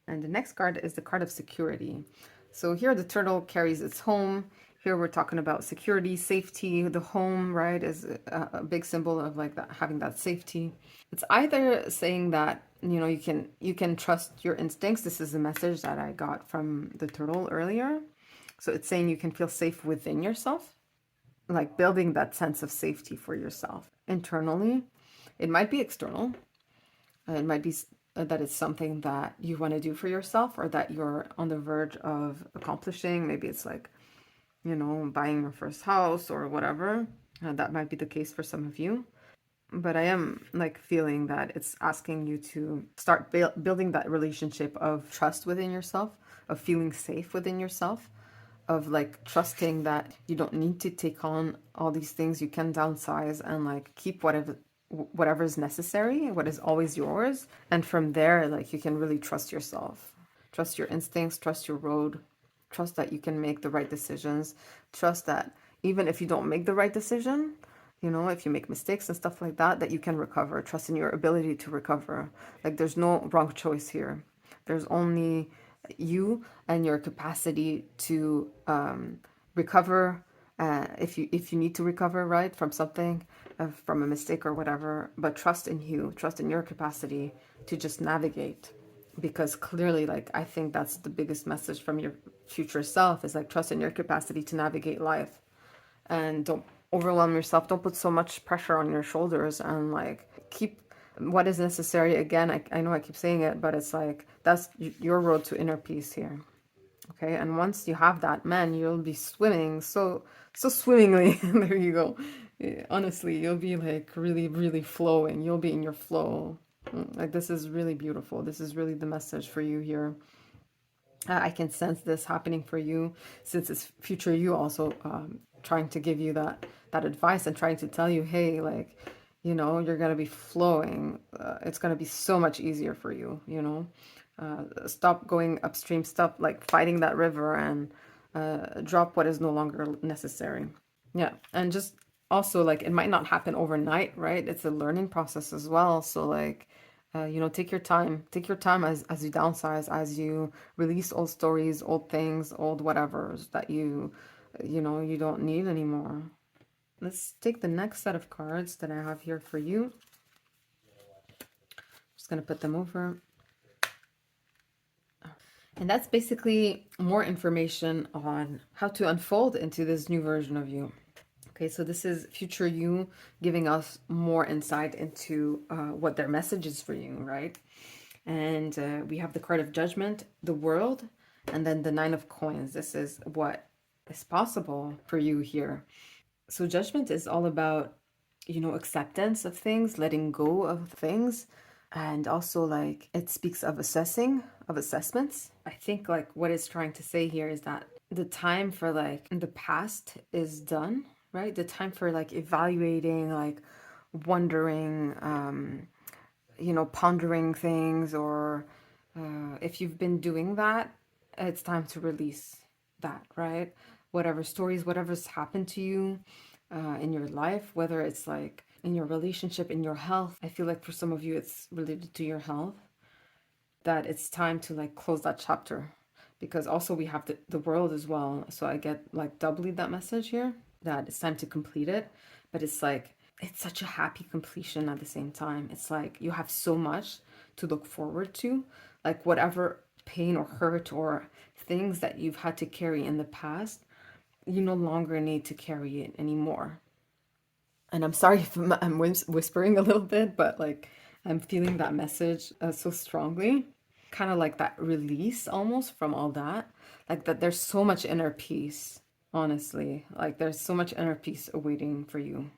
And the next card is the card of security. So here the turtle carries its home. Here we're talking about security, safety. The home, right, is a big symbol of like that, having that safety. It's either saying that, you know, you can trust your instincts. This is the message that I got from the turtle earlier. So it's saying you can feel safe within yourself, like building that sense of safety for yourself internally. It might be external. It might be that it's something that you want to do for yourself or that you're on the verge of accomplishing. Maybe it's like, you know, buying your first house or whatever. That might be the case for some of you. But I am like feeling that it's asking you to start building that relationship of trust within yourself, of feeling safe within yourself, of like trusting that you don't need to take on all these things. You can downsize and like keep whatever is necessary, what is always yours. And from there, like you can really trust yourself, trust your instincts, trust your road, trust that you can make the right decisions, trust that even if you don't make the right decision, you know, if you make mistakes and stuff like that, that you can recover, trust in your ability to recover. Like there's no wrong choice here. There's only you and your capacity to recover, if you need to recover, right, from something, from a mistake or whatever. But trust in you, trust in your capacity to just navigate, because clearly, like, I think that's the biggest message from your future self, is like trust in your capacity to navigate life, and don't overwhelm yourself. Don't put so much pressure on your shoulders, and like keep what is necessary. Again, I know I keep saying it, but it's like that's your road to inner peace here. Okay, and once you have that, man, you'll be swimming so swimmingly. There you go. Honestly, you'll be like really, really flowing. You'll be in your flow. Like this is really beautiful. This is really the message for you here. I can sense this happening for you, since it's future you also trying to give you that advice and trying to tell you, hey, like, you know, you're gonna be flowing. It's gonna be so much easier for you. You know, stop going upstream. Stop like fighting that river, and drop what is no longer necessary. Yeah, and just also like it might not happen overnight, right? It's a learning process as well. So like, you know, take your time. Take your time as you downsize, as you release old stories, old things, old whatevers that you know, you don't need anymore. Let's take the next set of cards that I have here for you. Just gonna put them over. And that's basically more information on how to unfold into this new version of you. Okay, so this is future you giving us more insight into what their message is for you, right? And we have the card of judgment, the world, and then the 9 of coins. This is what is possible for you here. So judgment is all about, you know, acceptance of things, letting go of things. And also like it speaks of assessments. I think like what it's trying to say here is that the time for like the past is done, right? The time for like evaluating, like wondering, you know, pondering things, or if you've been doing that, it's time to release that, right? Whatever stories, whatever's happened to you in your life, whether it's like in your relationship, in your health. I feel like for some of you, it's related to your health, that it's time to like close that chapter, because also we have the world as well. So I get like doubly that message here, that it's time to complete it. But it's like, it's such a happy completion at the same time. It's like you have so much to look forward to, like whatever pain or hurt or things that you've had to carry in the past, you no longer need to carry it anymore. And I'm sorry if I'm whispering a little bit, but like I'm feeling that message so strongly. Kind of like that release almost from all that. Like that there's so much inner peace, honestly. Like there's so much inner peace awaiting for you.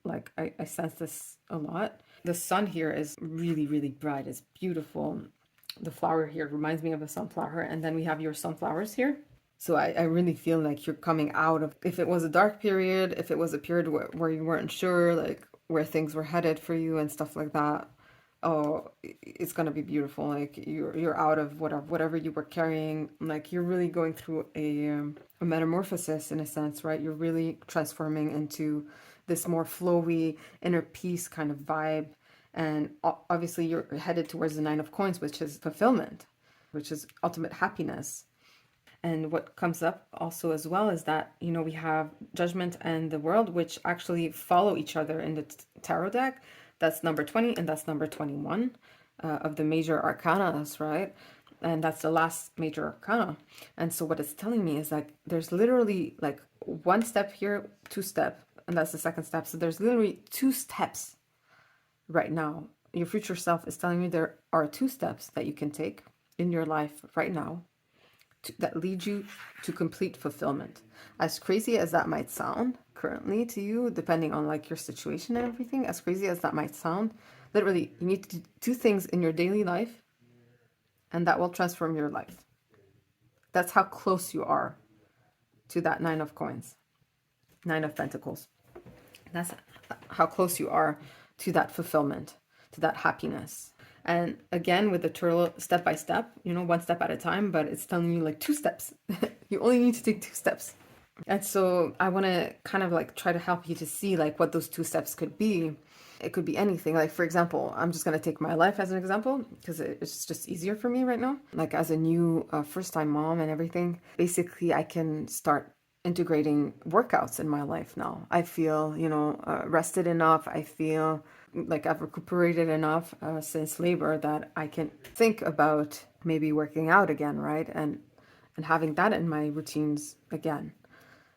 Like I sense this a lot. The sun here is really, really bright. It's beautiful. The flower here reminds me of a sunflower. And then we have your sunflowers here. So I really feel like you're coming out of, if it was a dark period, if it was a period where you weren't sure, like where things were headed for you and stuff like that, oh, it's gonna be beautiful. Like you're out of whatever you were carrying. Like you're really going through a metamorphosis in a sense, right? You're really transforming into this more flowy inner peace kind of vibe. And obviously you're headed towards the Nine of Coins, which is fulfillment, which is ultimate happiness. And what comes up also as well is that, we have Judgment and the World, which actually follow each other in the tarot deck. That's number 20 and that's number 21 of the major arcanas, right? And that's the last major arcana. And so what it's telling me is like there's literally like one step here, two step, and that's the second step. So there's literally two steps right now. Your future self is telling you there are two steps that you can take in your life right now that lead you to complete fulfillment. As crazy as that might sound currently to you, depending on like your situation and everything, as crazy as that might sound, literally you need to do two things in your daily life and that will transform your life. That's how close you are to that Nine of Coins, Nine of Pentacles. That's how close you are to that fulfillment, to that happiness. And again, with the turtle, step by step, one step at a time, but it's telling you like two steps. You only need to take two steps. And so I want to kind of like try to help you to see like what those two steps could be. It could be anything. Like, for example, I'm just going to take my life as an example because it's just easier for me right now. Like as a new first-time mom and everything, basically I can start integrating workouts in my life now. I feel, rested enough. I feel like I've recuperated enough since labor that I can think about maybe working out again, right? And having that in my routines again.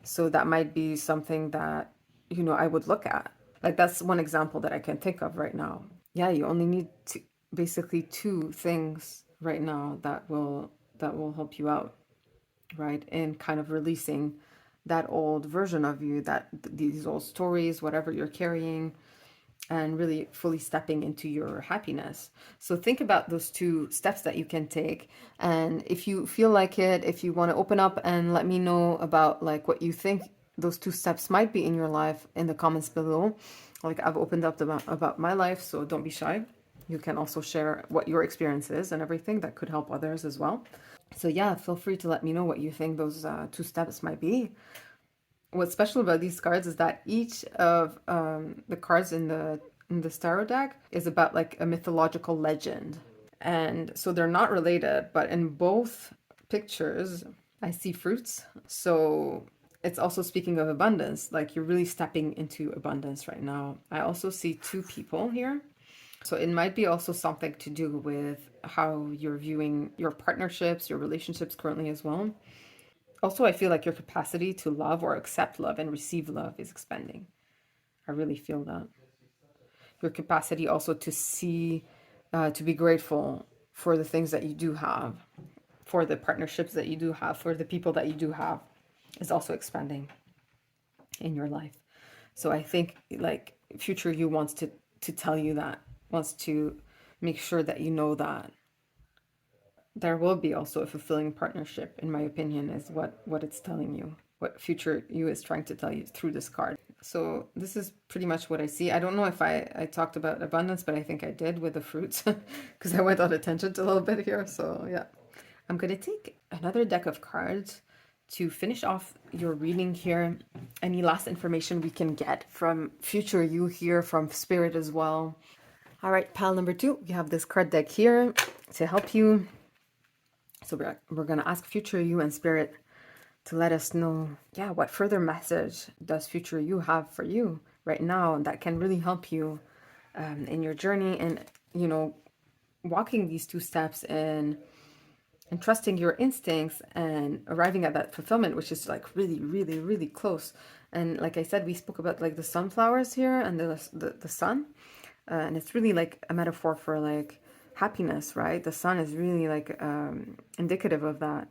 So that might be something that, I would look at. Like that's one example that I can think of right now. Yeah, you only need basically two things right now that will help you out, right? In kind of releasing that old version of you, that these old stories, whatever you're carrying, and really fully stepping into your happiness. So think about those two steps that you can take. And if you feel like it, if you want to open up and let me know about like what you think those two steps might be in your life in the comments below. Like I've opened up about my life, so don't be shy. You can also share what your experience is and everything that could help others as well. So yeah, feel free to let me know what you think those two steps might be. What's special about these cards is that each of the cards in the tarot deck is about like a mythological legend. And so they're not related, but in both pictures, I see fruits. So it's also speaking of abundance, like you're really stepping into abundance right now. I also see two people here. So it might be also something to do with how you're viewing your partnerships, your relationships currently as well. Also, I feel like your capacity to love or accept love and receive love is expanding. I really feel that. Your capacity also to see, to be grateful for the things that you do have, for the partnerships that you do have, for the people that you do have, is also expanding in your life. So I think like future you wants to tell you that, wants to make sure that you know that there will be also a fulfilling partnership, in my opinion, is what it's telling you, what future you is trying to tell you through this card. So this is pretty much what I see. I don't know if I talked about abundance, but I think I did with the fruits because I went on a tangent a little bit here. So yeah, I'm going to take another deck of cards to finish off your reading here. Any last information we can get from future you here, from spirit as well. All right, pile number 2, we have this card deck here to help you. So we're going to ask future you and spirit to let us know, yeah, what further message does future you have for you right now that can really help you in your journey and, walking these two steps and trusting your instincts and arriving at that fulfillment, which is like really, really, really close. And like I said, we spoke about like the sunflowers here and the sun. And it's really like a metaphor for like happiness, right? The sun is really like indicative of that.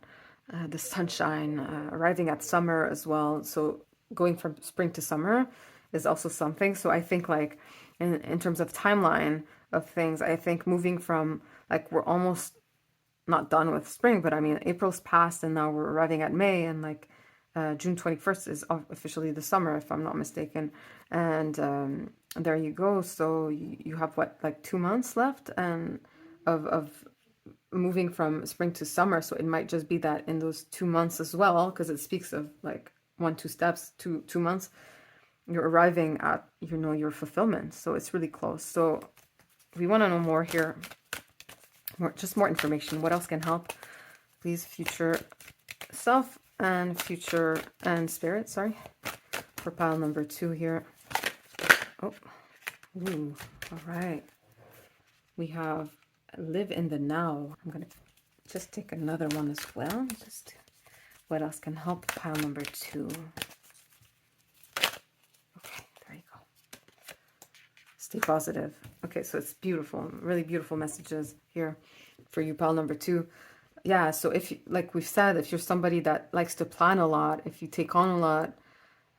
The sunshine, arriving at summer as well. So going from spring to summer is also something. So I think like in terms of timeline of things, I think moving from like we're almost not done with spring, but I mean April's passed and now we're arriving at May, and like June 21st is officially the summer, if I'm not mistaken. And there you go. So you have what, like 2 months left and of moving from spring to summer. So it might just be that in those 2 months as well, because it speaks of like 1, 2 steps, 2 months, you're arriving at, your fulfillment. So it's really close. So we want to know more here, just more information. What else can help? Please, future self and future and spirit, sorry, for pile number 2 here. Oh, ooh, all right. We have live in the now. I'm going to just take another one as well. Just what else can help pile number 2? Okay, there you go. Stay positive. Okay, so it's beautiful, really beautiful messages here for you, pile number 2. Yeah, so if you, like we've said, if you're somebody that likes to plan a lot, if you take on a lot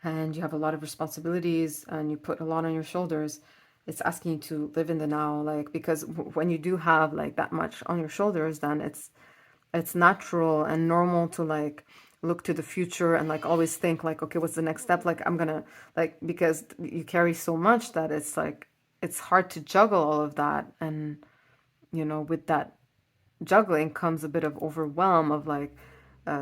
and you have a lot of responsibilities and you put a lot on your shoulders, it's asking you to live in the now, like, because when you do have like that much on your shoulders, then it's natural and normal to like look to the future and like always think like, okay, what's the next step? Like I'm gonna, like, because you carry so much that it's like it's hard to juggle all of that. And with that juggling comes a bit of overwhelm of like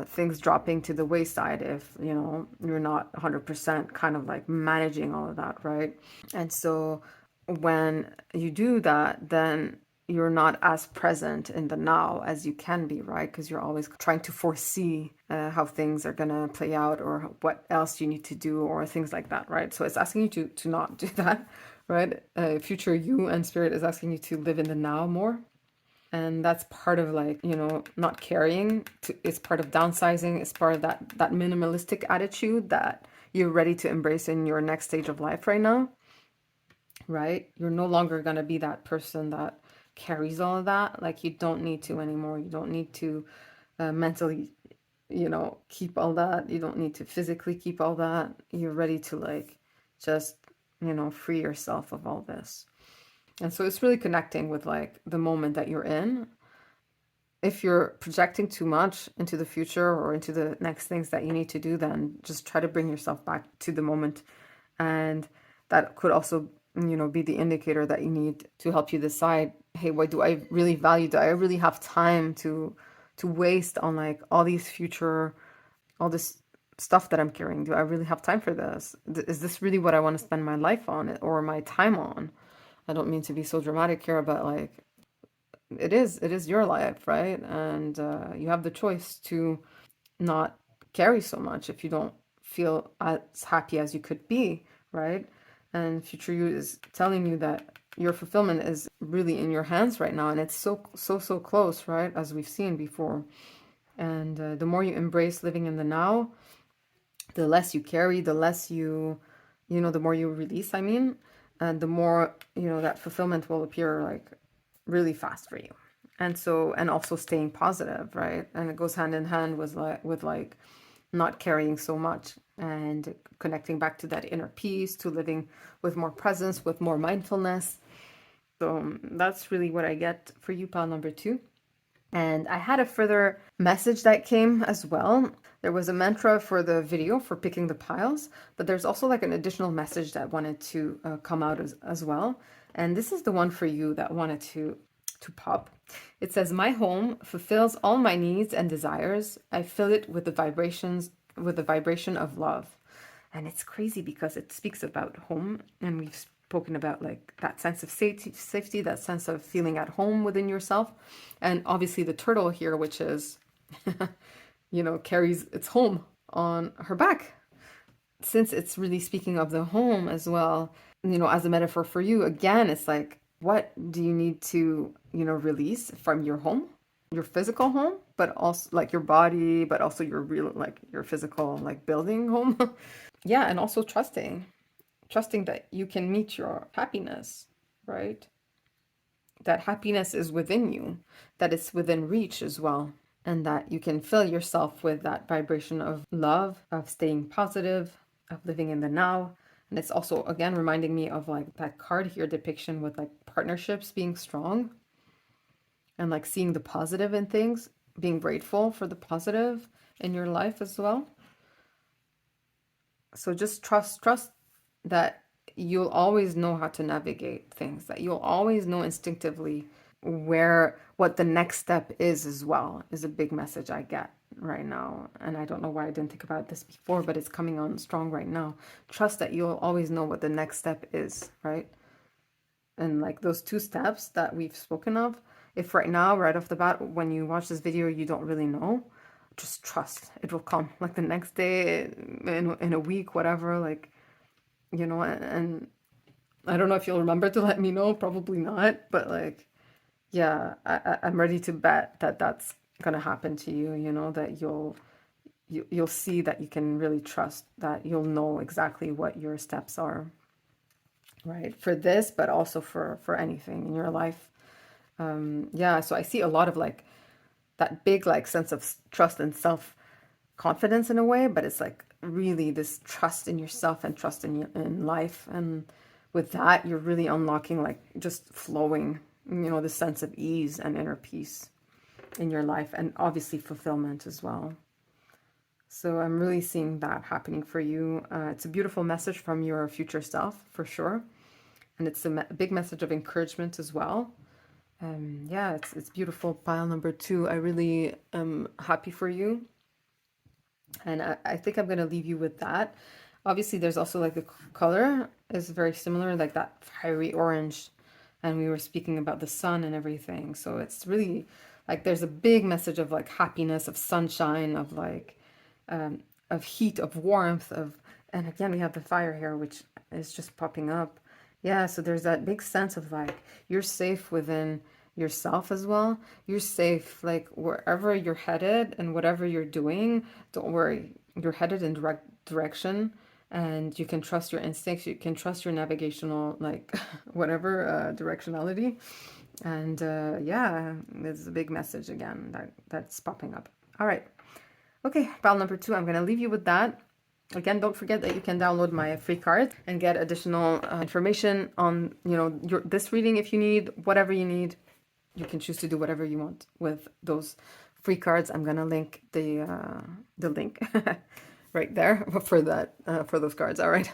things dropping to the wayside if you're not 100% kind of like managing all of that, right? And so when you do that, then you're not as present in the now as you can be, right? Because you're always trying to foresee how things are going to play out or what else you need to do or things like that, right? So it's asking you to not do that, right? Future you and spirit is asking you to live in the now more. And that's part of like, not carrying. It's part of downsizing. It's part of that minimalistic attitude that you're ready to embrace in your next stage of life right now, right? You're no longer going to be that person that carries all of that. Like you don't need to anymore. You don't need to mentally, keep all that. You don't need to physically keep all that. You're ready to like just, free yourself of all this. And so it's really connecting with like the moment that you're in. If you're projecting too much into the future or into the next things that you need to do, then just try to bring yourself back to the moment. And that could also, be the indicator that you need to help you decide, hey, what do I really value? Do I really have time to waste on like all this stuff that I'm carrying? Do I really have time for this? Is this really what I want to spend my life on or my time on? I don't mean to be so dramatic here, but like it is your life, right? And you have the choice to not carry so much if you don't feel as happy as you could be, right? And future you is telling you that your fulfillment is really in your hands right now, and it's so close, right? As we've seen before. And the more you embrace living in the now, the less you carry, the less the more you release, I mean, and the more, that fulfillment will appear like really fast for you. And so, and also staying positive, right? And it goes hand in hand with not carrying so much and connecting back to that inner peace, to living with more presence, with more mindfulness. So that's really what I get for you, pile number 2. And I had a further message that came as well. There was a mantra for the video for picking the piles, but there's also like an additional message that wanted to come out as well. And this is the one for you that wanted to pop. It says, my home fulfills all my needs and desires. I fill it with the vibration of love. And it's crazy because it speaks about home, and we've spoken about like that sense of safety, that sense of feeling at home within yourself. And obviously the turtle here, which is, carries its home on her back. Since it's really speaking of the home as well, as a metaphor for you, again, it's like, what do you need to, release from your home, your physical home, but also like your body, but also your real, like your physical, like building home. Yeah. And also trusting that you can meet your happiness, right? That happiness is within you, that it's within reach as well. And that you can fill yourself with that vibration of love, of staying positive, of living in the now. And it's also, again, reminding me of like that card here depiction with like partnerships being strong and like seeing the positive in things, being grateful for the positive in your life as well. So just trust that you'll always know how to navigate things, that you'll always know instinctively where what the next step is as well, is a big message I get right now. And I don't know why I didn't think about this before, but it's coming on strong right now. Trust that you'll always know what the next step is, right? And like those two steps that we've spoken of, if right now, right off the bat, when you watch this video, you don't really know, just trust it will come like the next day, in a week, whatever, like, and I don't know if you'll remember to let me know, probably not, but like, yeah, I'm ready to bet that that's gonna happen to you, that you'll see that you can really trust, that you'll know exactly what your steps are, right? For this, but also for anything in your life. Yeah, so I see a lot of like that big like sense of trust and self confidence in a way, but it's like really this trust in yourself and trust in life, and with that you're really unlocking like just flowing, the sense of ease and inner peace in your life, and obviously fulfillment as well. So I'm really seeing that happening for you. It's a beautiful message from your future self for sure, and it's a big message of encouragement as well. Yeah, it's beautiful. Pile number 2. I really am happy for you, and I think I'm gonna leave you with that. Obviously, there's also like the color is very similar, like that fiery orange, and we were speaking about the sun and everything. So it's really like there's a big message of like happiness, of sunshine, of like of heat, of warmth, of, and again we have the fire here, which is just popping up. Yeah, so there's that big sense of like you're safe within yourself as well. You're safe like wherever you're headed and whatever you're doing. Don't worry, you're headed in direct direction, and you can trust your instincts. You can trust your navigational like whatever directionality. And yeah, it's a big message again that's popping up. All right. Okay, pile number 2, I'm going to leave you with that. Again, don't forget that you can download my free card and get additional information on, this reading if you need, whatever you need. You can choose to do whatever you want with those free cards. I'm going to link the link right there for that, for those cards. All right.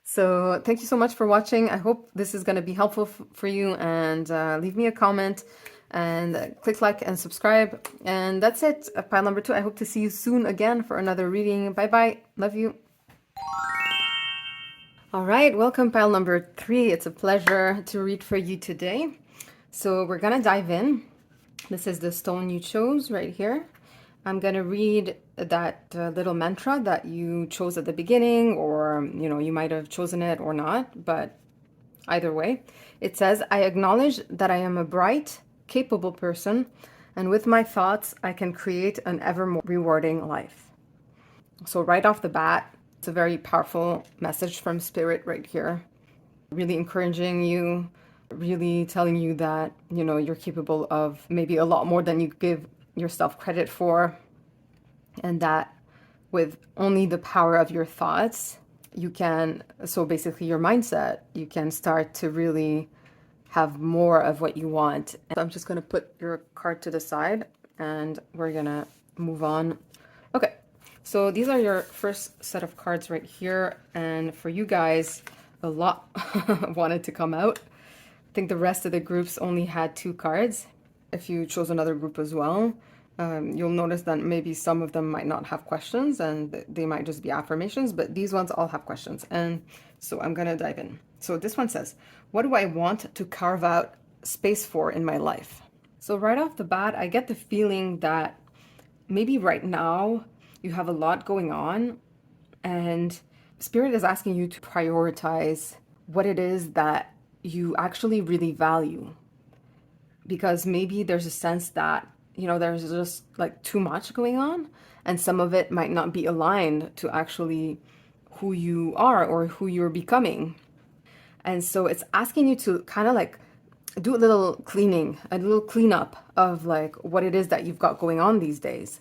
So thank you so much for watching. I hope this is going to be helpful for you, and leave me a comment and click like and subscribe. And that's it. Pile number 2. I hope to see you soon again for another reading. Bye bye. Love you. All right, welcome pile number 3. It's a pleasure to read for you today. So we're gonna dive in. This is the stone you chose right here. I'm gonna read that little mantra that you chose at the beginning, or you might have chosen it or not, but either way, it says, I acknowledge that I am a bright, capable person, and with my thoughts, I can create an ever more rewarding life. So right off the bat, it's a very powerful message from Spirit right here. Really encouraging you, really telling you that, you're capable of maybe a lot more than you give yourself credit for, and that with only the power of your thoughts, you can, so basically your mindset, you can start to really have more of what you want. So I'm just going to put your card to the side and we're going to move on. Okay, so these are your first set of cards right here. And for you guys, a lot wanted to come out. I think the rest of the groups only had 2 cards. If you chose another group as well, you'll notice that maybe some of them might not have questions and they might just be affirmations, but these ones all have questions. And so I'm going to dive in. So this one says, what do I want to carve out space for in my life? So right off the bat, I get the feeling that maybe right now you have a lot going on, and Spirit is asking you to prioritize what it is that you actually really value. Because maybe there's a sense that, there's just like too much going on, and some of it might not be aligned to actually who you are or who you're becoming. And so it's asking you to kind of like do a little cleaning, a little cleanup of like what it is that you've got going on these days.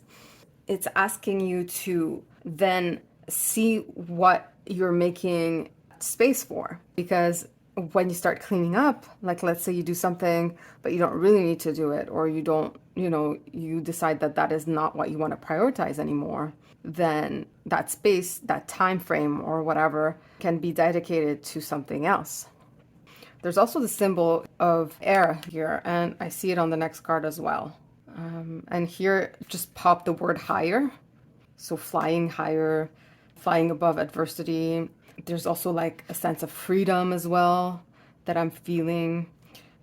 It's asking you to then see what you're making space for. Because when you start cleaning up, like let's say you do something, but you don't really need to do it, or you don't you decide that that is not what you want to prioritize anymore, then that space, that time frame or whatever can be dedicated to something else. There's also the symbol of air here, and I see it on the next card as well. And here just pop the word higher. So flying higher, flying above adversity. There's also like a sense of freedom as well that I'm feeling.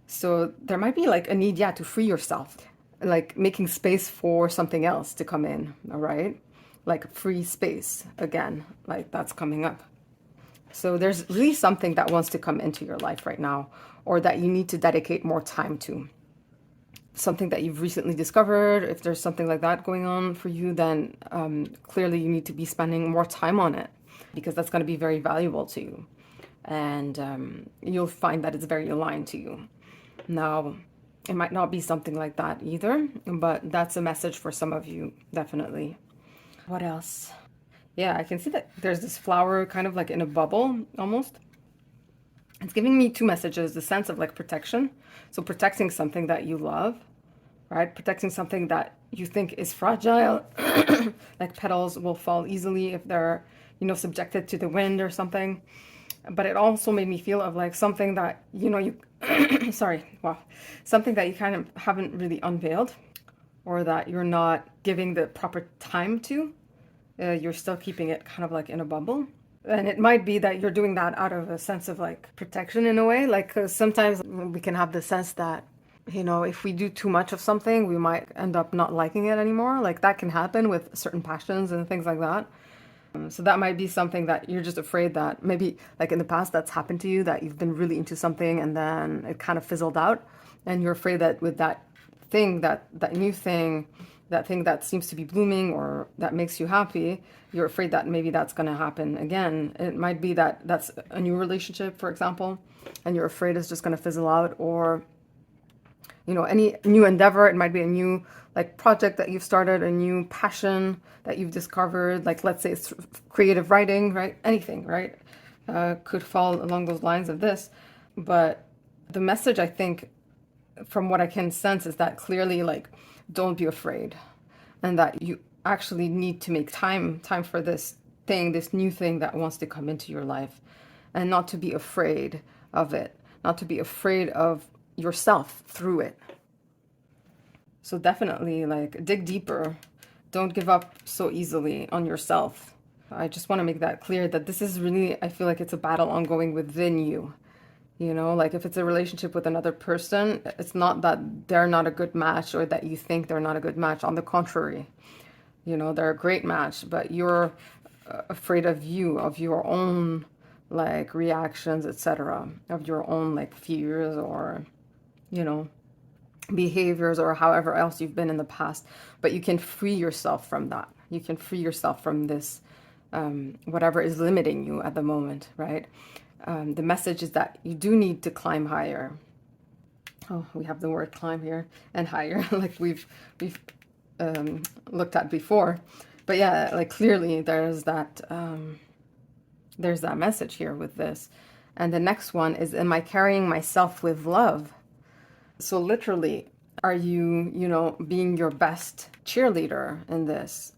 So there might be like a need, yeah, to free yourself, like making space for something else to come in, all right? Like free space again, like that's coming up. So there's really something that wants to come into your life right now, or that you need to dedicate more time to. Something that you've recently discovered, if there's something like that going on for you, then clearly you need to be spending more time on it, because that's going to be very valuable to you. And you'll find that it's very aligned to you. Now, it might not be something like that either, but that's a message for some of you, definitely. What else? Yeah, I can see that there's this flower kind of like in a bubble almost. It's giving me two messages, the sense of like protection. So protecting something that you love, right? Protecting something that you think is fragile, like petals will fall easily if they're, subjected to the wind or something. But it also made me feel of like something that, something that you kind of haven't really unveiled, or that you're not giving the proper time to. You're still keeping it kind of like in a bubble. And it might be that you're doing that out of a sense of like protection in a way. Like, 'cause sometimes we can have the sense that, if we do too much of something, we might end up not liking it anymore. Like that can happen with certain passions and things like that. So that might be something that you're just afraid that maybe like in the past that's happened to you, that you've been really into something and then it kind of fizzled out. And you're afraid that with that thing, that new thing, that thing that seems to be blooming or that makes you happy, you're afraid that maybe that's going to happen again. It might be that that's a new relationship, for example, and you're afraid it's just going to fizzle out, or any new endeavor. It might be a new like project that you've started, a new passion that you've discovered, like let's say it's creative writing, right? Anything, right? Could fall along those lines of this. But the message, I think, from what I can sense, is that clearly like don't be afraid, and that you actually need to make time for this thing, this new thing that wants to come into your life, and not to be afraid of it, not to be afraid of yourself through it. So definitely like dig deeper. Don't give up so easily on yourself. I just want to make that clear that this is really, I feel like it's a battle ongoing within you. Like if it's a relationship with another person, it's not that they're not a good match or that you think they're not a good match. On the contrary, they're a great match, but you're afraid of you, of your own like reactions, etc., of your own like fears or, behaviors or however else you've been in the past. But you can free yourself from that. You can free yourself from this, whatever is limiting you at the moment, right? The message is that you do need to climb higher. Oh, we have the word climb here, and higher, like we've looked at before. But yeah, like clearly there's that message here with this. And the next one is, am I carrying myself with love? So literally, are you, being your best cheerleader in this?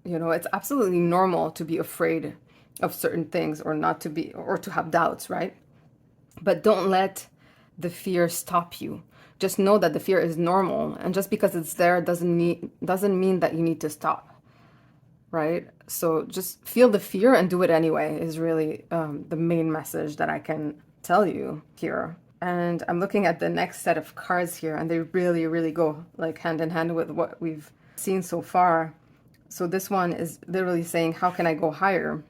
It's absolutely normal to be afraid of certain things, or not to be, or to have doubts, right? But don't let the fear stop you. Just know that the fear is normal, and just because it's there doesn't mean that you need to stop, right? So just feel the fear and do it anyway is really the main message that I can tell you here. And I'm looking at the next set of cards here, and they really, really go like hand in hand with what we've seen so far. So this one is literally saying, how can I go higher?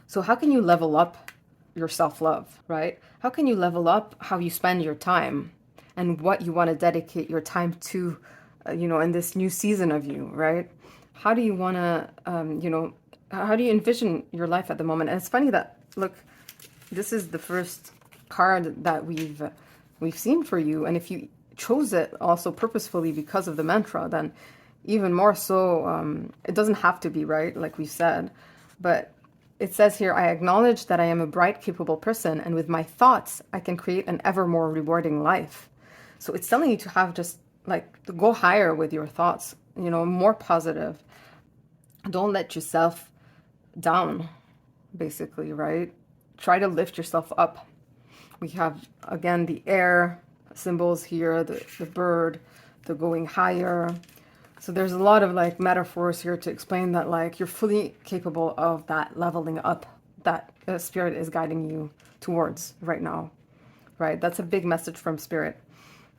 So how can you level up your self-love, right? How can you level up how you spend your time and what you want to dedicate your time to, in this new season of you, right? How do you want to, how do you envision your life at the moment? And it's funny that, look, this is the first card that we've seen for you. And if you chose it also purposefully because of the mantra, then even more so, it doesn't have to be, right? Like we said, but it says here, I acknowledge that I am a bright, capable person, and with my thoughts, I can create an ever more rewarding life. So it's telling you to have just like to go higher with your thoughts, more positive. Don't let yourself down, basically, right? Try to lift yourself up. We have, again, the air symbols here, the bird, the going higher. So there's a lot of like metaphors here to explain that like you're fully capable of that leveling up that spirit is guiding you towards right now, right? That's a big message from spirit.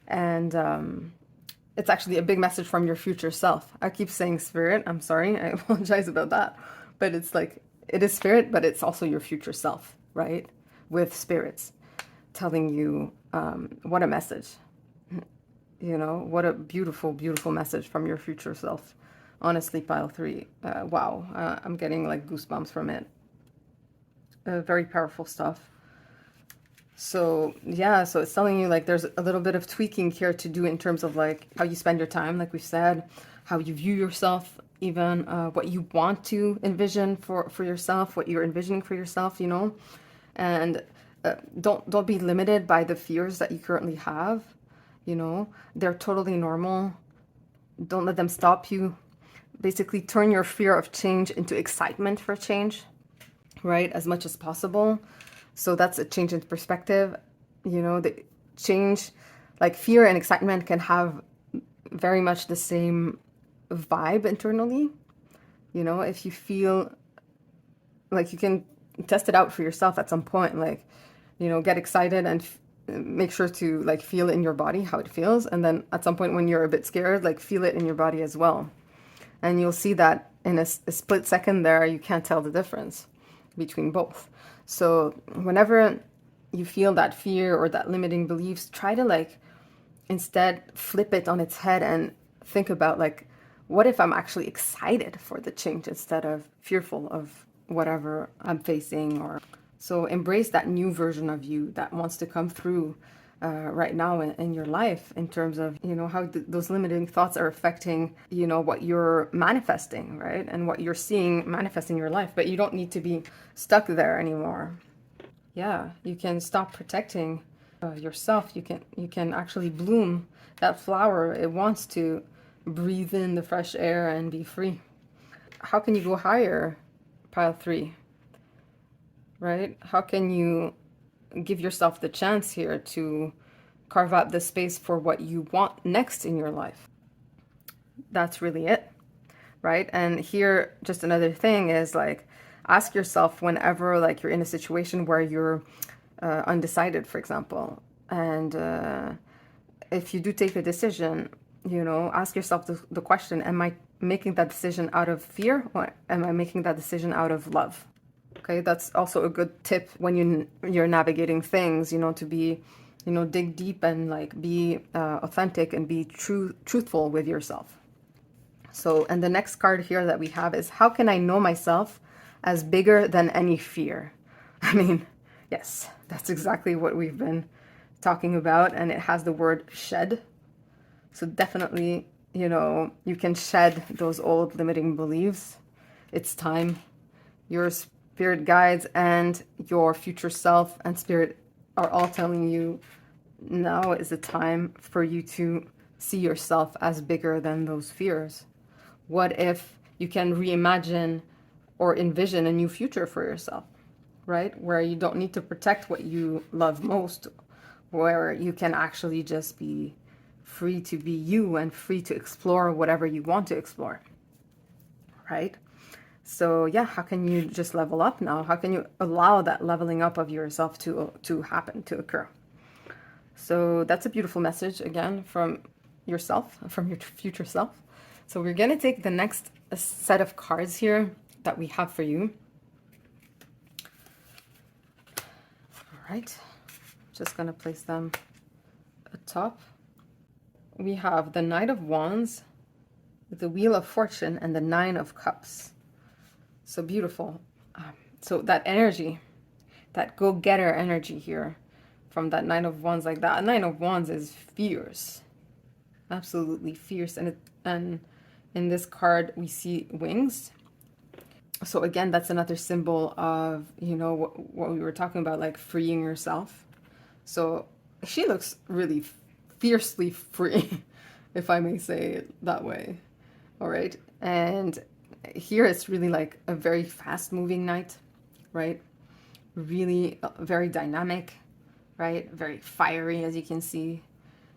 And it's actually a big message from your future self. I keep saying spirit. I'm sorry. I apologize about that. But it's like, it is spirit, but it's also your future self, right? With spirits telling you what a message. What a beautiful, beautiful message from your future self. Honestly, pile 3. Wow. I'm getting like goosebumps from it. Very powerful stuff. So yeah, so it's telling you like there's a little bit of tweaking here to do in terms of like how you spend your time, like we said, how you view yourself, even what you want to envision for yourself, what you're envisioning for yourself, and don't be limited by the fears that you currently have. They're totally normal. Don't let them stop you. Basically, turn your fear of change into excitement for change, right? As much as possible. So that's a change in perspective. The change, like fear and excitement can have very much the same vibe internally. If you feel like you can test it out for yourself at some point, like, get excited and make sure to like feel in your body how it feels. And then at some point when you're a bit scared, like feel it in your body as well. And you'll see that in a split second there, you can't tell the difference between both. So whenever you feel that fear or that limiting beliefs, try to like instead flip it on its head and think about like, what if I'm actually excited for the change instead of fearful of whatever I'm facing? Or so embrace that new version of you that wants to come through right now in your life, in terms of how those limiting thoughts are affecting what you're manifesting, right? And what you're seeing manifesting your life. But you don't need to be stuck there anymore. Yeah, you can stop protecting yourself. You can actually bloom. That flower, it wants to breathe in the fresh air and be free. How can you go higher, pile 3? Right? How can you give yourself the chance here to carve out the space for what you want next in your life? That's really it, right? And here, just another thing is like, ask yourself whenever like you're in a situation where you're undecided, for example, and if you do take a decision, ask yourself the question, am I making that decision out of fear, or am I making that decision out of love? Okay, that's also a good tip when you're navigating things, to be, dig deep and like be authentic and be truthful with yourself. So, and the next card here that we have is, how can I know myself as bigger than any fear? I mean, yes, that's exactly what we've been talking about, and it has the word shed. So definitely, you can shed those old limiting beliefs. It's time. Your spirit guides and your future self and spirit are all telling you now is the time for you to see yourself as bigger than those fears. What if you can reimagine or envision a new future for yourself, right? Where you don't need to protect what you love most, where you can actually just be free to be you and free to explore whatever you want to explore, right? So yeah, how can you just level up now? How can you allow that leveling up of yourself to happen, to occur? So that's a beautiful message, again, from yourself, from your future self. So we're going to take the next set of cards here that we have for you. All right, just going to place them atop. We have the Knight of Wands, the Wheel of Fortune, and the Nine of Cups. So beautiful. So that energy, that go-getter energy here from that Nine of Wands, like that Nine of Wands is fierce, absolutely fierce. And in this card we see wings. So again, that's another symbol of, what we were talking about, like freeing yourself. So she looks really fiercely free, if I may say it that way. All right. And here it's really like a very fast moving night, right? Really very dynamic, right? Very fiery, as you can see,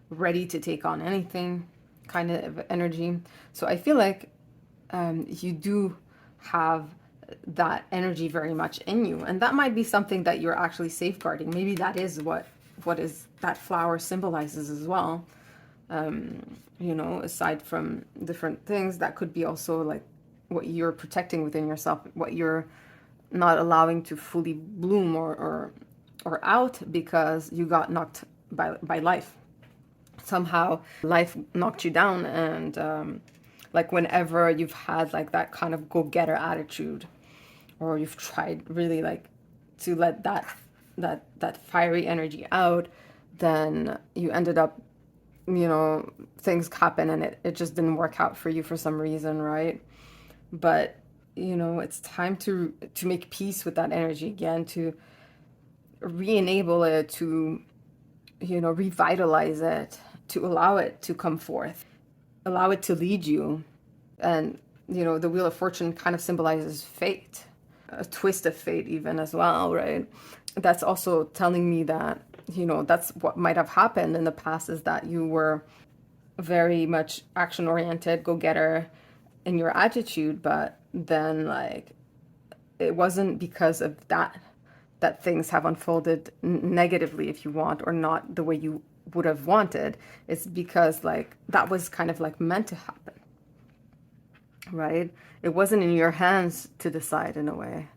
ready to take on anything kind of energy. So I feel like you do have that energy very much in you, and that might be something that you're actually safeguarding. Maybe that is what is that flower symbolizes as well. Aside from different things, that could be also like what you're protecting within yourself, what you're not allowing to fully bloom or out because you got knocked by life. Somehow life knocked you down, and like whenever you've had like that kind of go-getter attitude, or you've tried really like to let that fiery energy out, then you ended up, things happen and it just didn't work out for you for some reason, right? But it's time to make peace with that energy again, to re-enable it, to revitalize it, to allow it to come forth, allow it to lead you. And the Wheel of Fortune kind of symbolizes fate, a twist of fate even as well, right? That's also telling me that that's what might have happened in the past, is that you were very much action oriented, go-getter in your attitude, but then like it wasn't because of that things have unfolded negatively, if you want, or not the way you would have wanted. It's because like that was kind of like meant to happen, right? It wasn't in your hands to decide, in a way.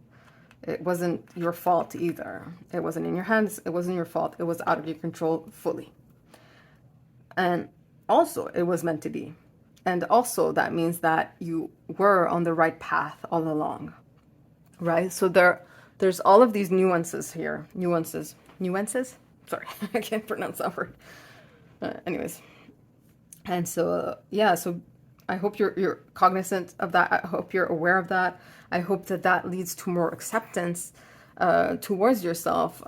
It wasn't your fault either. It wasn't in your hands. It wasn't your fault. It was out of your control fully. And also it was meant to be. And also that means that you were on the right path all along, right? So there's all of these nuances here. Nuances? Sorry, I can't pronounce that word. Anyways. And so, yeah, so I hope you're cognizant of that. I hope you're aware of that. I hope that leads to more acceptance towards yourself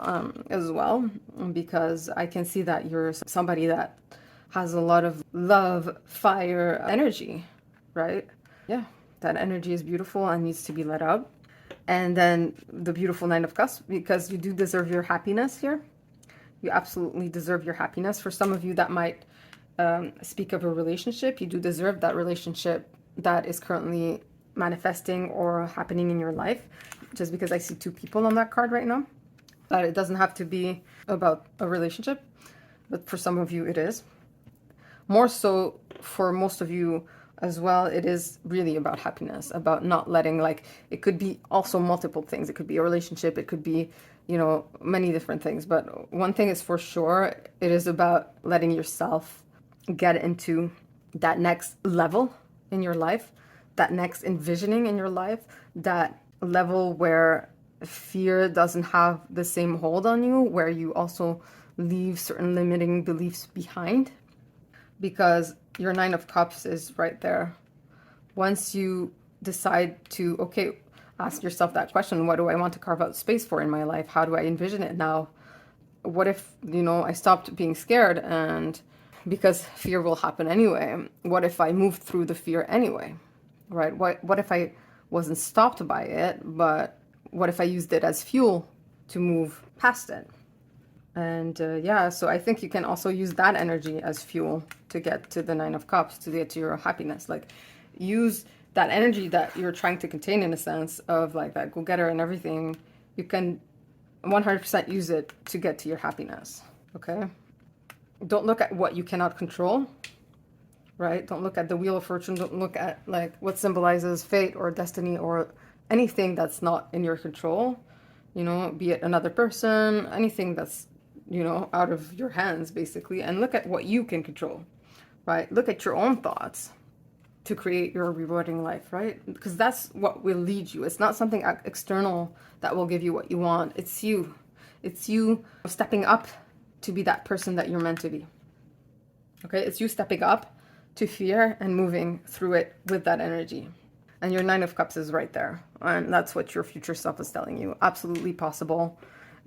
as well, because I can see that you're somebody that has a lot of love, fire, energy, right? Yeah, that energy is beautiful and needs to be let out. And then the beautiful Nine of Cups, because you do deserve your happiness here. You absolutely deserve your happiness. For some of you that might speak of a relationship, you do deserve that relationship that is currently manifesting or happening in your life. Just because I see two people on that card right now, that it doesn't have to be about a relationship, but for some of you it is. More so for most of you as well, it is really about happiness, about not letting, like, it could be also multiple things. It could be a relationship, it could be, many different things. But one thing is for sure, it is about letting yourself get into that next level in your life, that next envisioning in your life, that level where fear doesn't have the same hold on you, where you also leave certain limiting beliefs behind. Because your Nine of Cups is right there. Once you decide to, okay, ask yourself that question, what do I want to carve out space for in my life? How do I envision it now? What if, I stopped being scared, and because fear will happen anyway, what if I moved through the fear anyway, right? What if I wasn't stopped by it, but what if I used it as fuel to move past it? And so I think you can also use that energy as fuel to get to the Nine of Cups, to get to your happiness. Like, use that energy that you're trying to contain, in a sense of like that go-getter and everything. You can 100% use it to get to your happiness. Okay? Don't look at what you cannot control, right? Don't look at the Wheel of Fortune. Don't look at like what symbolizes fate or destiny or anything that's not in your control. Be it another person, anything that's out of your hands, basically, and look at what you can control, right? Look at your own thoughts to create your rewarding life, right? Because that's what will lead you. It's not something external that will give you what you want. It's you. It's you stepping up to be that person that you're meant to be. Okay? It's you stepping up to fear and moving through it with that energy. And your Nine of Cups is right there. And that's what your future self is telling you. Absolutely possible.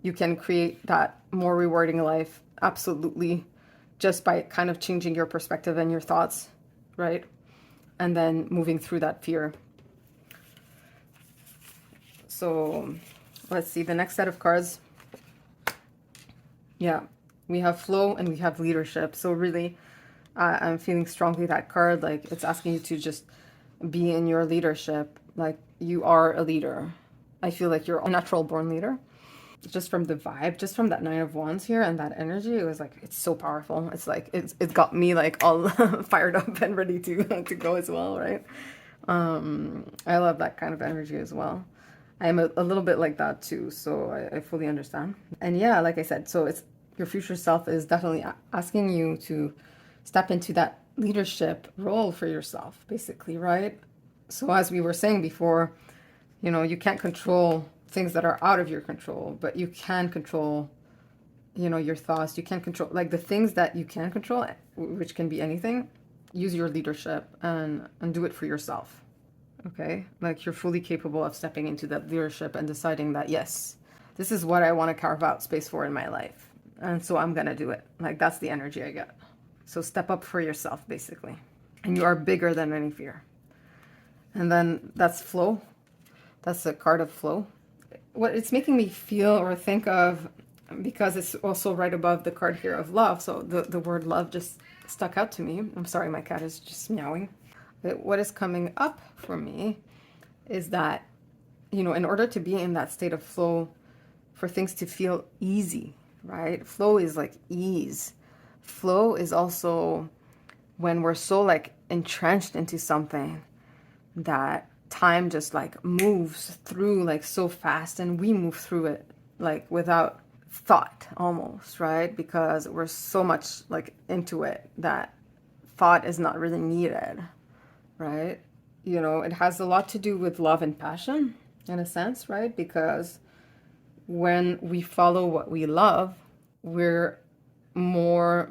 You can create that more rewarding life. Absolutely. just by kind of changing your perspective and your thoughts, right? And then moving through that fear. So let's see the next set of cards. Yeah, we have flow and we have leadership. So really, I'm feeling strongly that card, like it's asking you to just be in your leadership. Like you are a leader. I feel like you're a natural born leader. Just from the vibe, just from that Nine of Wands here and that energy, it was like, it's so powerful. It's like, it's got me like all fired up and ready to go as well, right? I love that kind of energy as well. I'm a little bit like that too, so I fully understand. And yeah, like I said, so it's your future self is definitely asking you to step into that leadership role for yourself, basically, right? So as we were saying before, you know, you can't control things that are out of your control, but you can control, you know, your thoughts. You can control, like the things that you can control, which can be anything. Use your leadership and do it for yourself. Okay, like you're fully capable of stepping into that leadership and deciding that, yes, this is what I want to carve out space for in my life. And so I'm going to do it. Like that's the energy I get. So step up for yourself, basically. And you are bigger than any fear. And then that's flow. That's the card of flow. What it's making me feel or think of, because it's also right above the card here of love. So the word love just stuck out to me. I'm sorry, my cat is just meowing. What is coming up for me is that, you know, in order to be in that state of flow, for things to feel easy, right? Flow is like ease. Flow is also when we're so like entrenched into something that time just like moves through like so fast, and we move through it like without thought almost, right? Because we're so much like into it that thought is not really needed. Right? You know, it has a lot to do with love and passion in a sense, right? Because when we follow what we love, we're going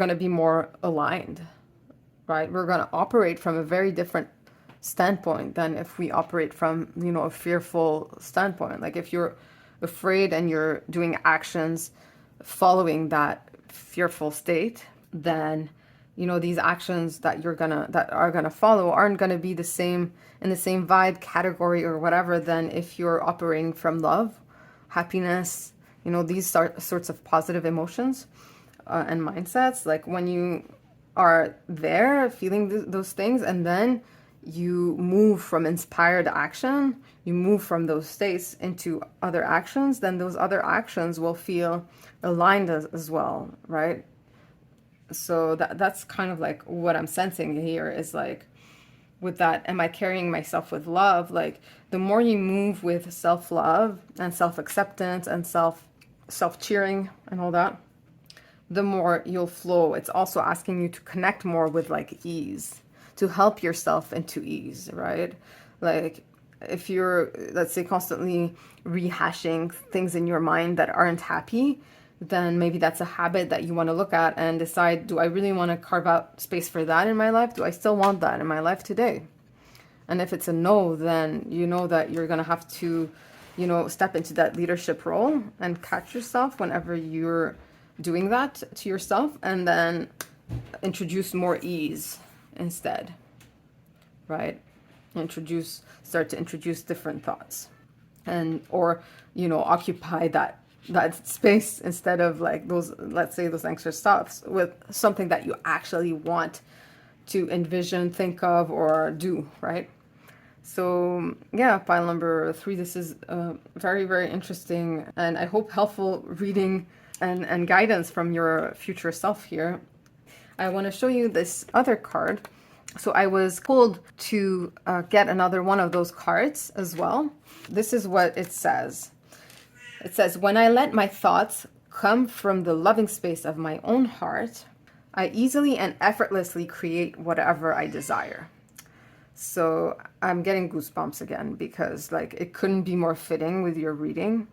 to be more aligned, right? We're going to operate from a very different standpoint than if we operate from, you know, a fearful standpoint. Like if you're afraid and you're doing actions following that fearful state, then you know these actions that are gonna follow aren't gonna be the same in the same vibe category or whatever than if you're operating from love, happiness, you know, these sorts of positive emotions and mindsets. Like when you are there feeling those things, and then you move from inspired action, you move from those states into other actions, then those other actions will feel aligned as well, right? So that's kind of like what I'm sensing here is like with that, am I carrying myself with love? Like the more you move with self-love and self-acceptance and self-cheering and all that, the more you'll flow. It's also asking you to connect more with like ease, to help yourself into ease, right? Like if you're, let's say, constantly rehashing things in your mind that aren't happy, then maybe that's a habit that you want to look at and decide, do I really want to carve out space for that in my life? Do I still want that in my life today? And if it's a no, then you know that you're going to have to, you know, step into that leadership role and catch yourself whenever you're doing that to yourself, and then introduce more ease instead, right? Start to introduce different thoughts, and or, you know, occupy that space instead of like those, let's say, those anxious thoughts with something that you actually want to envision, think of, or do, right? So yeah, pile number 3, this is very, very interesting, and I hope helpful reading and guidance from your future self here. I want to show you this other card. So I was pulled to get another one of those cards as well. This is what it says. It says, when I let my thoughts come from the loving space of my own heart, I easily and effortlessly create whatever I desire. So I'm getting goosebumps again because like it couldn't be more fitting with your reading.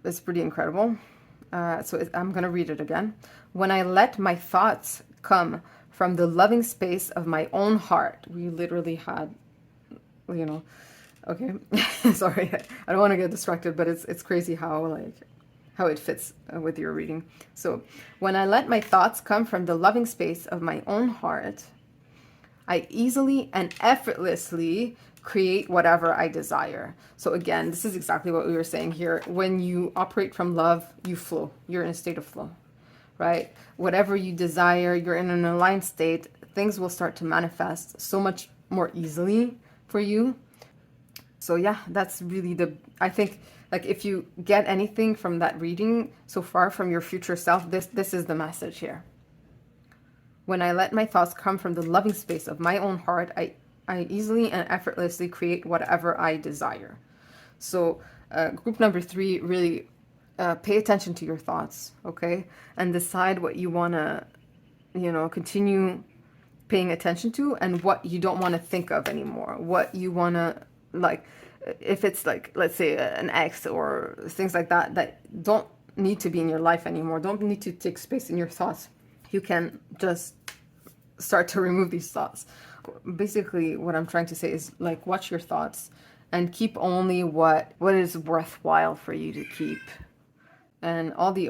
It's pretty incredible. I'm going to read it again. When I let my thoughts come from the loving space of my own heart. We literally had, you know, okay. Sorry, I don't want to get distracted, but it's crazy how like how it fits with your reading. So, when I let my thoughts come from the loving space of my own heart, I easily and effortlessly create whatever I desire. So again, this is exactly what we were saying here. When you operate from love, you flow. You're in a state of flow, right? Whatever you desire, you're in an aligned state, things will start to manifest so much more easily for you. So yeah, that's really I think, like, if you get anything from that reading so far from your future self, this is the message here. When I let my thoughts come from the loving space of my own heart, I easily and effortlessly create whatever I desire. So group number 3, really pay attention to your thoughts, okay? And decide what you want to, continue paying attention to, and what you don't want to think of anymore. What you want to, like, if it's like, let's say an ex or things like that, that don't need to be in your life anymore, don't need to take space in your thoughts. You can just start to remove these thoughts. Basically, what I'm trying to say is, like, watch your thoughts and keep only what is worthwhile for you to keep. And all the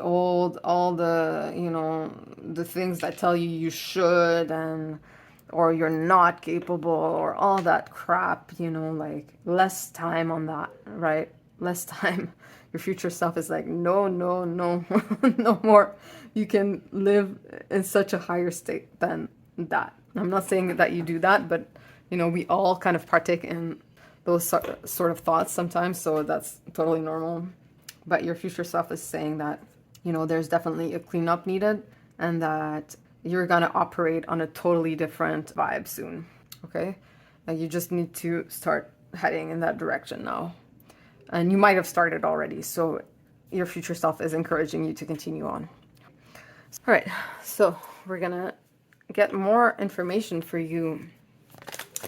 the things that tell you should, or you're not capable, or all that crap, like, less time on that, right? Less time. Your future self is like, no, no, no, no more. You can live in such a higher state than that. I'm not saying that you do that, but we all kind of partake in those sort of thoughts sometimes, so that's totally normal. But your future self is saying that, there's definitely a cleanup needed, and that you're gonna operate on a totally different vibe soon, okay? You just need to start heading in that direction now. And you might have started already, so your future self is encouraging you to continue on. All right, so we're gonna get more information for you.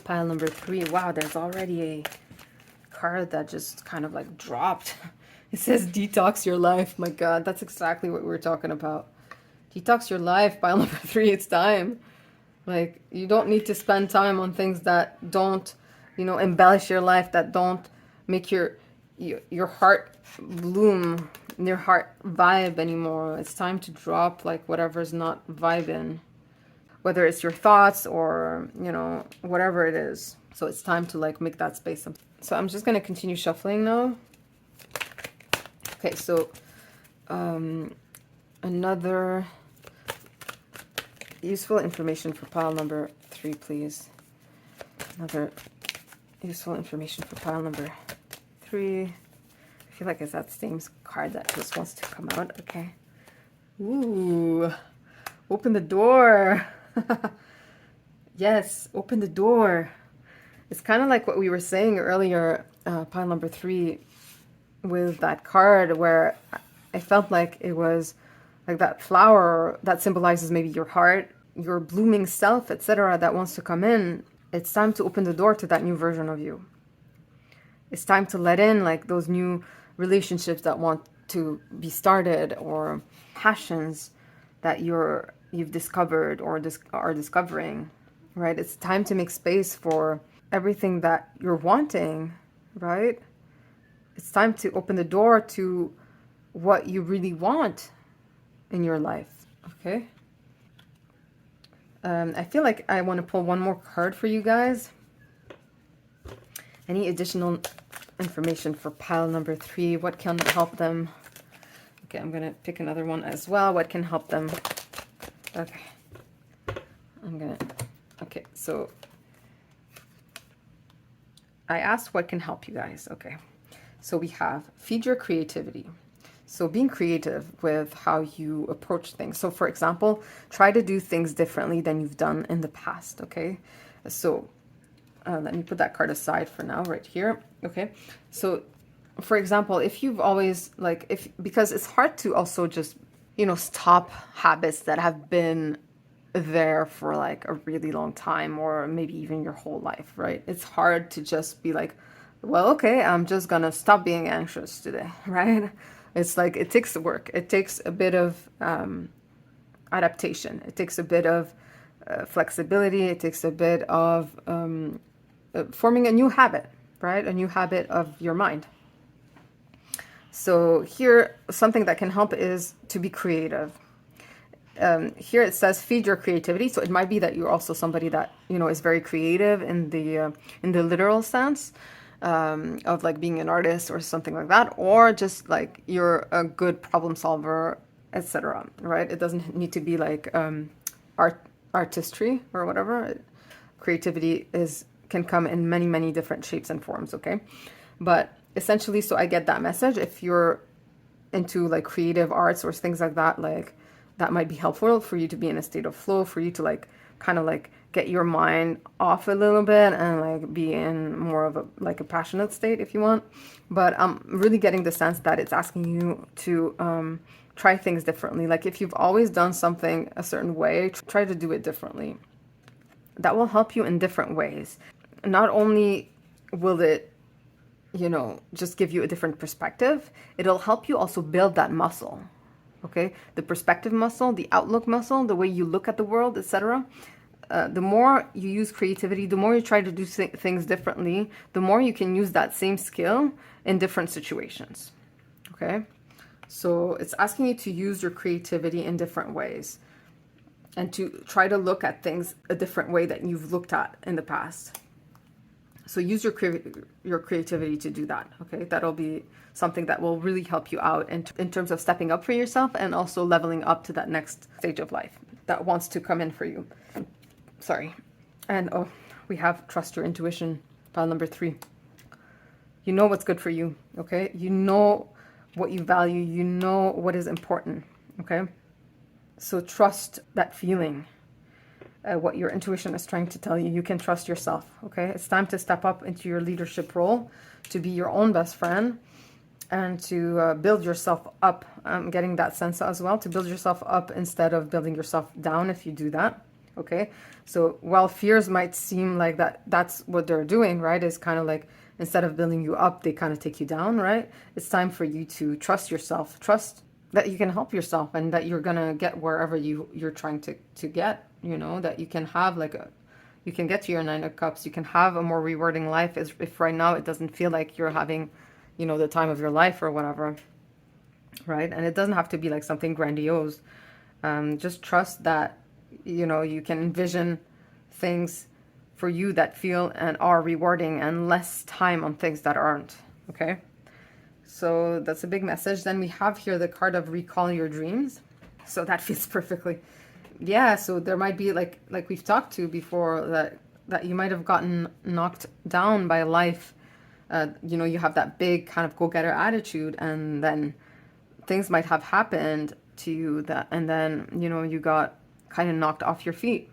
Pile number 3. Wow, there's already a card that just kind of like dropped. It says detox your life. My God, that's exactly what we were talking about. Detox your life, pile number 3. It's time. Like, you don't need to spend time on things that don't, embellish your life, that don't make your heart bloom, your heart vibe anymore. It's time to drop, like, whatever's not vibing, whether it's your thoughts or, whatever it is. So it's time to, like, make that space. So I'm just going to continue shuffling now. Okay, so another useful information for pile number 3, please. Another useful information for pile number 3. I feel like it's that same card that just wants to come out. Okay. Ooh, open the door. Yes, open the door. It's kind of like what we were saying earlier, pile number 3, with that card, where I felt like it was like that flower that symbolizes maybe your heart, your blooming self, etc., that wants to come in. It's time to open the door to that new version of you. It's time to let in, like, those new relationships that want to be started, or passions that you've discovered or are discovering, right? It's time to make space for everything that you're wanting, right? It's time to open the door to what you really want in your life, okay? I feel like I want to pull one more card for you guys. Any additional information for pile number 3? What can help them? Okay, I'm going to pick another one as well. What can help them? Okay. Okay, so I asked what can help you guys. Okay. So we have feed your creativity. So being creative with how you approach things. So for example, try to do things differently than you've done in the past, okay? So let me put that card aside for now, right here, okay? So for example, if you've always, like, because it's hard to also just, stop habits that have been there for like a really long time, or maybe even your whole life, right? It's hard to just be like, well, okay, I'm just gonna stop being anxious today, right? It's like, it takes work. It takes a bit of adaptation. It takes a bit of flexibility. It takes a bit of forming a new habit, right? A new habit of your mind. So here, something that can help is to be creative. Here it says feed your creativity. So it might be that you're also somebody that, you know, is very creative in the literal sense, of like being an artist or something like that, or just like you're a good problem solver, etc. Right? It doesn't need to be like artistry or whatever. Creativity can come in many different shapes and forms. Okay, but essentially, so I get that message. If you're into like creative arts or things like that, like that might be helpful for you to be in a state of flow, for you to like kind of like get your mind off a little bit and like be in more of a passionate state if you want. But I'm really getting the sense that it's asking you to try things differently. Like if you've always done something a certain way, try to do it differently. That will help you in different ways. Not only will it, you know, just give you a different perspective, it'll help you also build that muscle. Okay, the perspective muscle, the outlook muscle, the way you look at the world, etc. The more you use creativity, the more you try to do things differently, the more you can use that same skill in different situations. Okay, so it's asking you to use your creativity in different ways and to try to look at things a different way that you've looked at in the past. So use your creativity to do that. Okay, that'll be something that will really help you out in terms of stepping up for yourself and also leveling up to that next stage of life that wants to come in for you. Sorry. And oh, we have trust your intuition, pile number 3. You know what's good for you. Okay, you know what you value. You know what is important. Okay, so trust that feeling. What your intuition is trying to tell you. You can trust yourself. Okay, it's time to step up into your leadership role, to be your own best friend, and to build yourself up. I'm getting that sense as well, to build yourself up instead of building yourself down if you do that. Okay, so while fears might seem like that's what they're doing, right, is kind of like instead of building you up, they kind of take you down, right? It's time for you to trust yourself, trust that you can help yourself and that you're gonna get wherever you're trying to get. You know, that you can have you can get to your 9 of Cups, you can have a more rewarding life, as if right now it doesn't feel like you're having, you know, the time of your life or whatever, right? And it doesn't have to be like something grandiose. Just trust that, you know, you can envision things for you that feel and are rewarding and less time on things that aren't. Okay, so that's a big message. Then we have here the card of recall your dreams. So that fits perfectly. Yeah, so there might be like we've talked to before, that you might have gotten knocked down by life. You know, you have that big kind of go-getter attitude, and then things might have happened to you and then, you know, you got kind of knocked off your feet.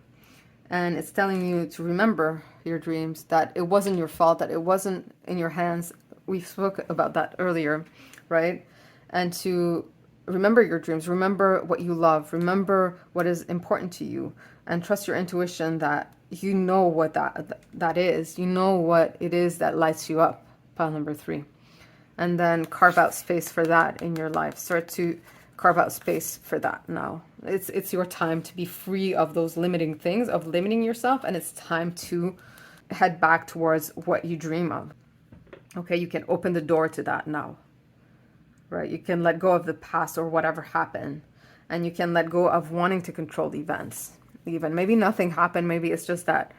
And it's telling you to remember your dreams, that it wasn't your fault, that it wasn't in your hands. We spoke about that earlier, right? And to remember your dreams, remember what you love, remember what is important to you, and trust your intuition that you know what that is. You know what it is that lights you up, pile number 3. And then carve out space for that in your life. Start to carve out space for that now. It's your time to be free of those limiting things, of limiting yourself, and it's time to head back towards what you dream of. Okay, you can open the door to that now. Right? You can let go of the past or whatever happened, and you can let go of wanting to control the events. Even maybe nothing happened, maybe it's just that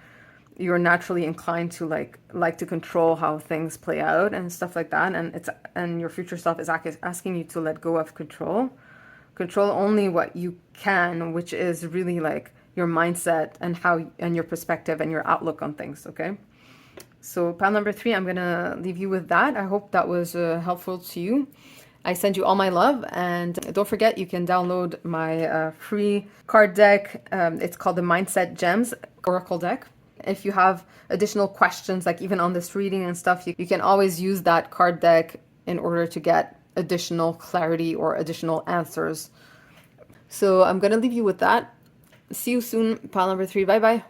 you're naturally inclined to like to control how things play out and stuff like that, and your future self is asking you to let go of control only what you can, which is really like your mindset and your perspective and your outlook on things. Okay, so pile number 3, I'm gonna leave you with that. I hope that was helpful to you. I send you all my love, and don't forget, you can download my free card deck. It's called the Mindset Gems Oracle deck. If you have additional questions, like even on this reading and stuff, you can always use that card deck in order to get additional clarity or additional answers. So I'm going to leave you with that. See you soon, pile number 3. Bye-bye.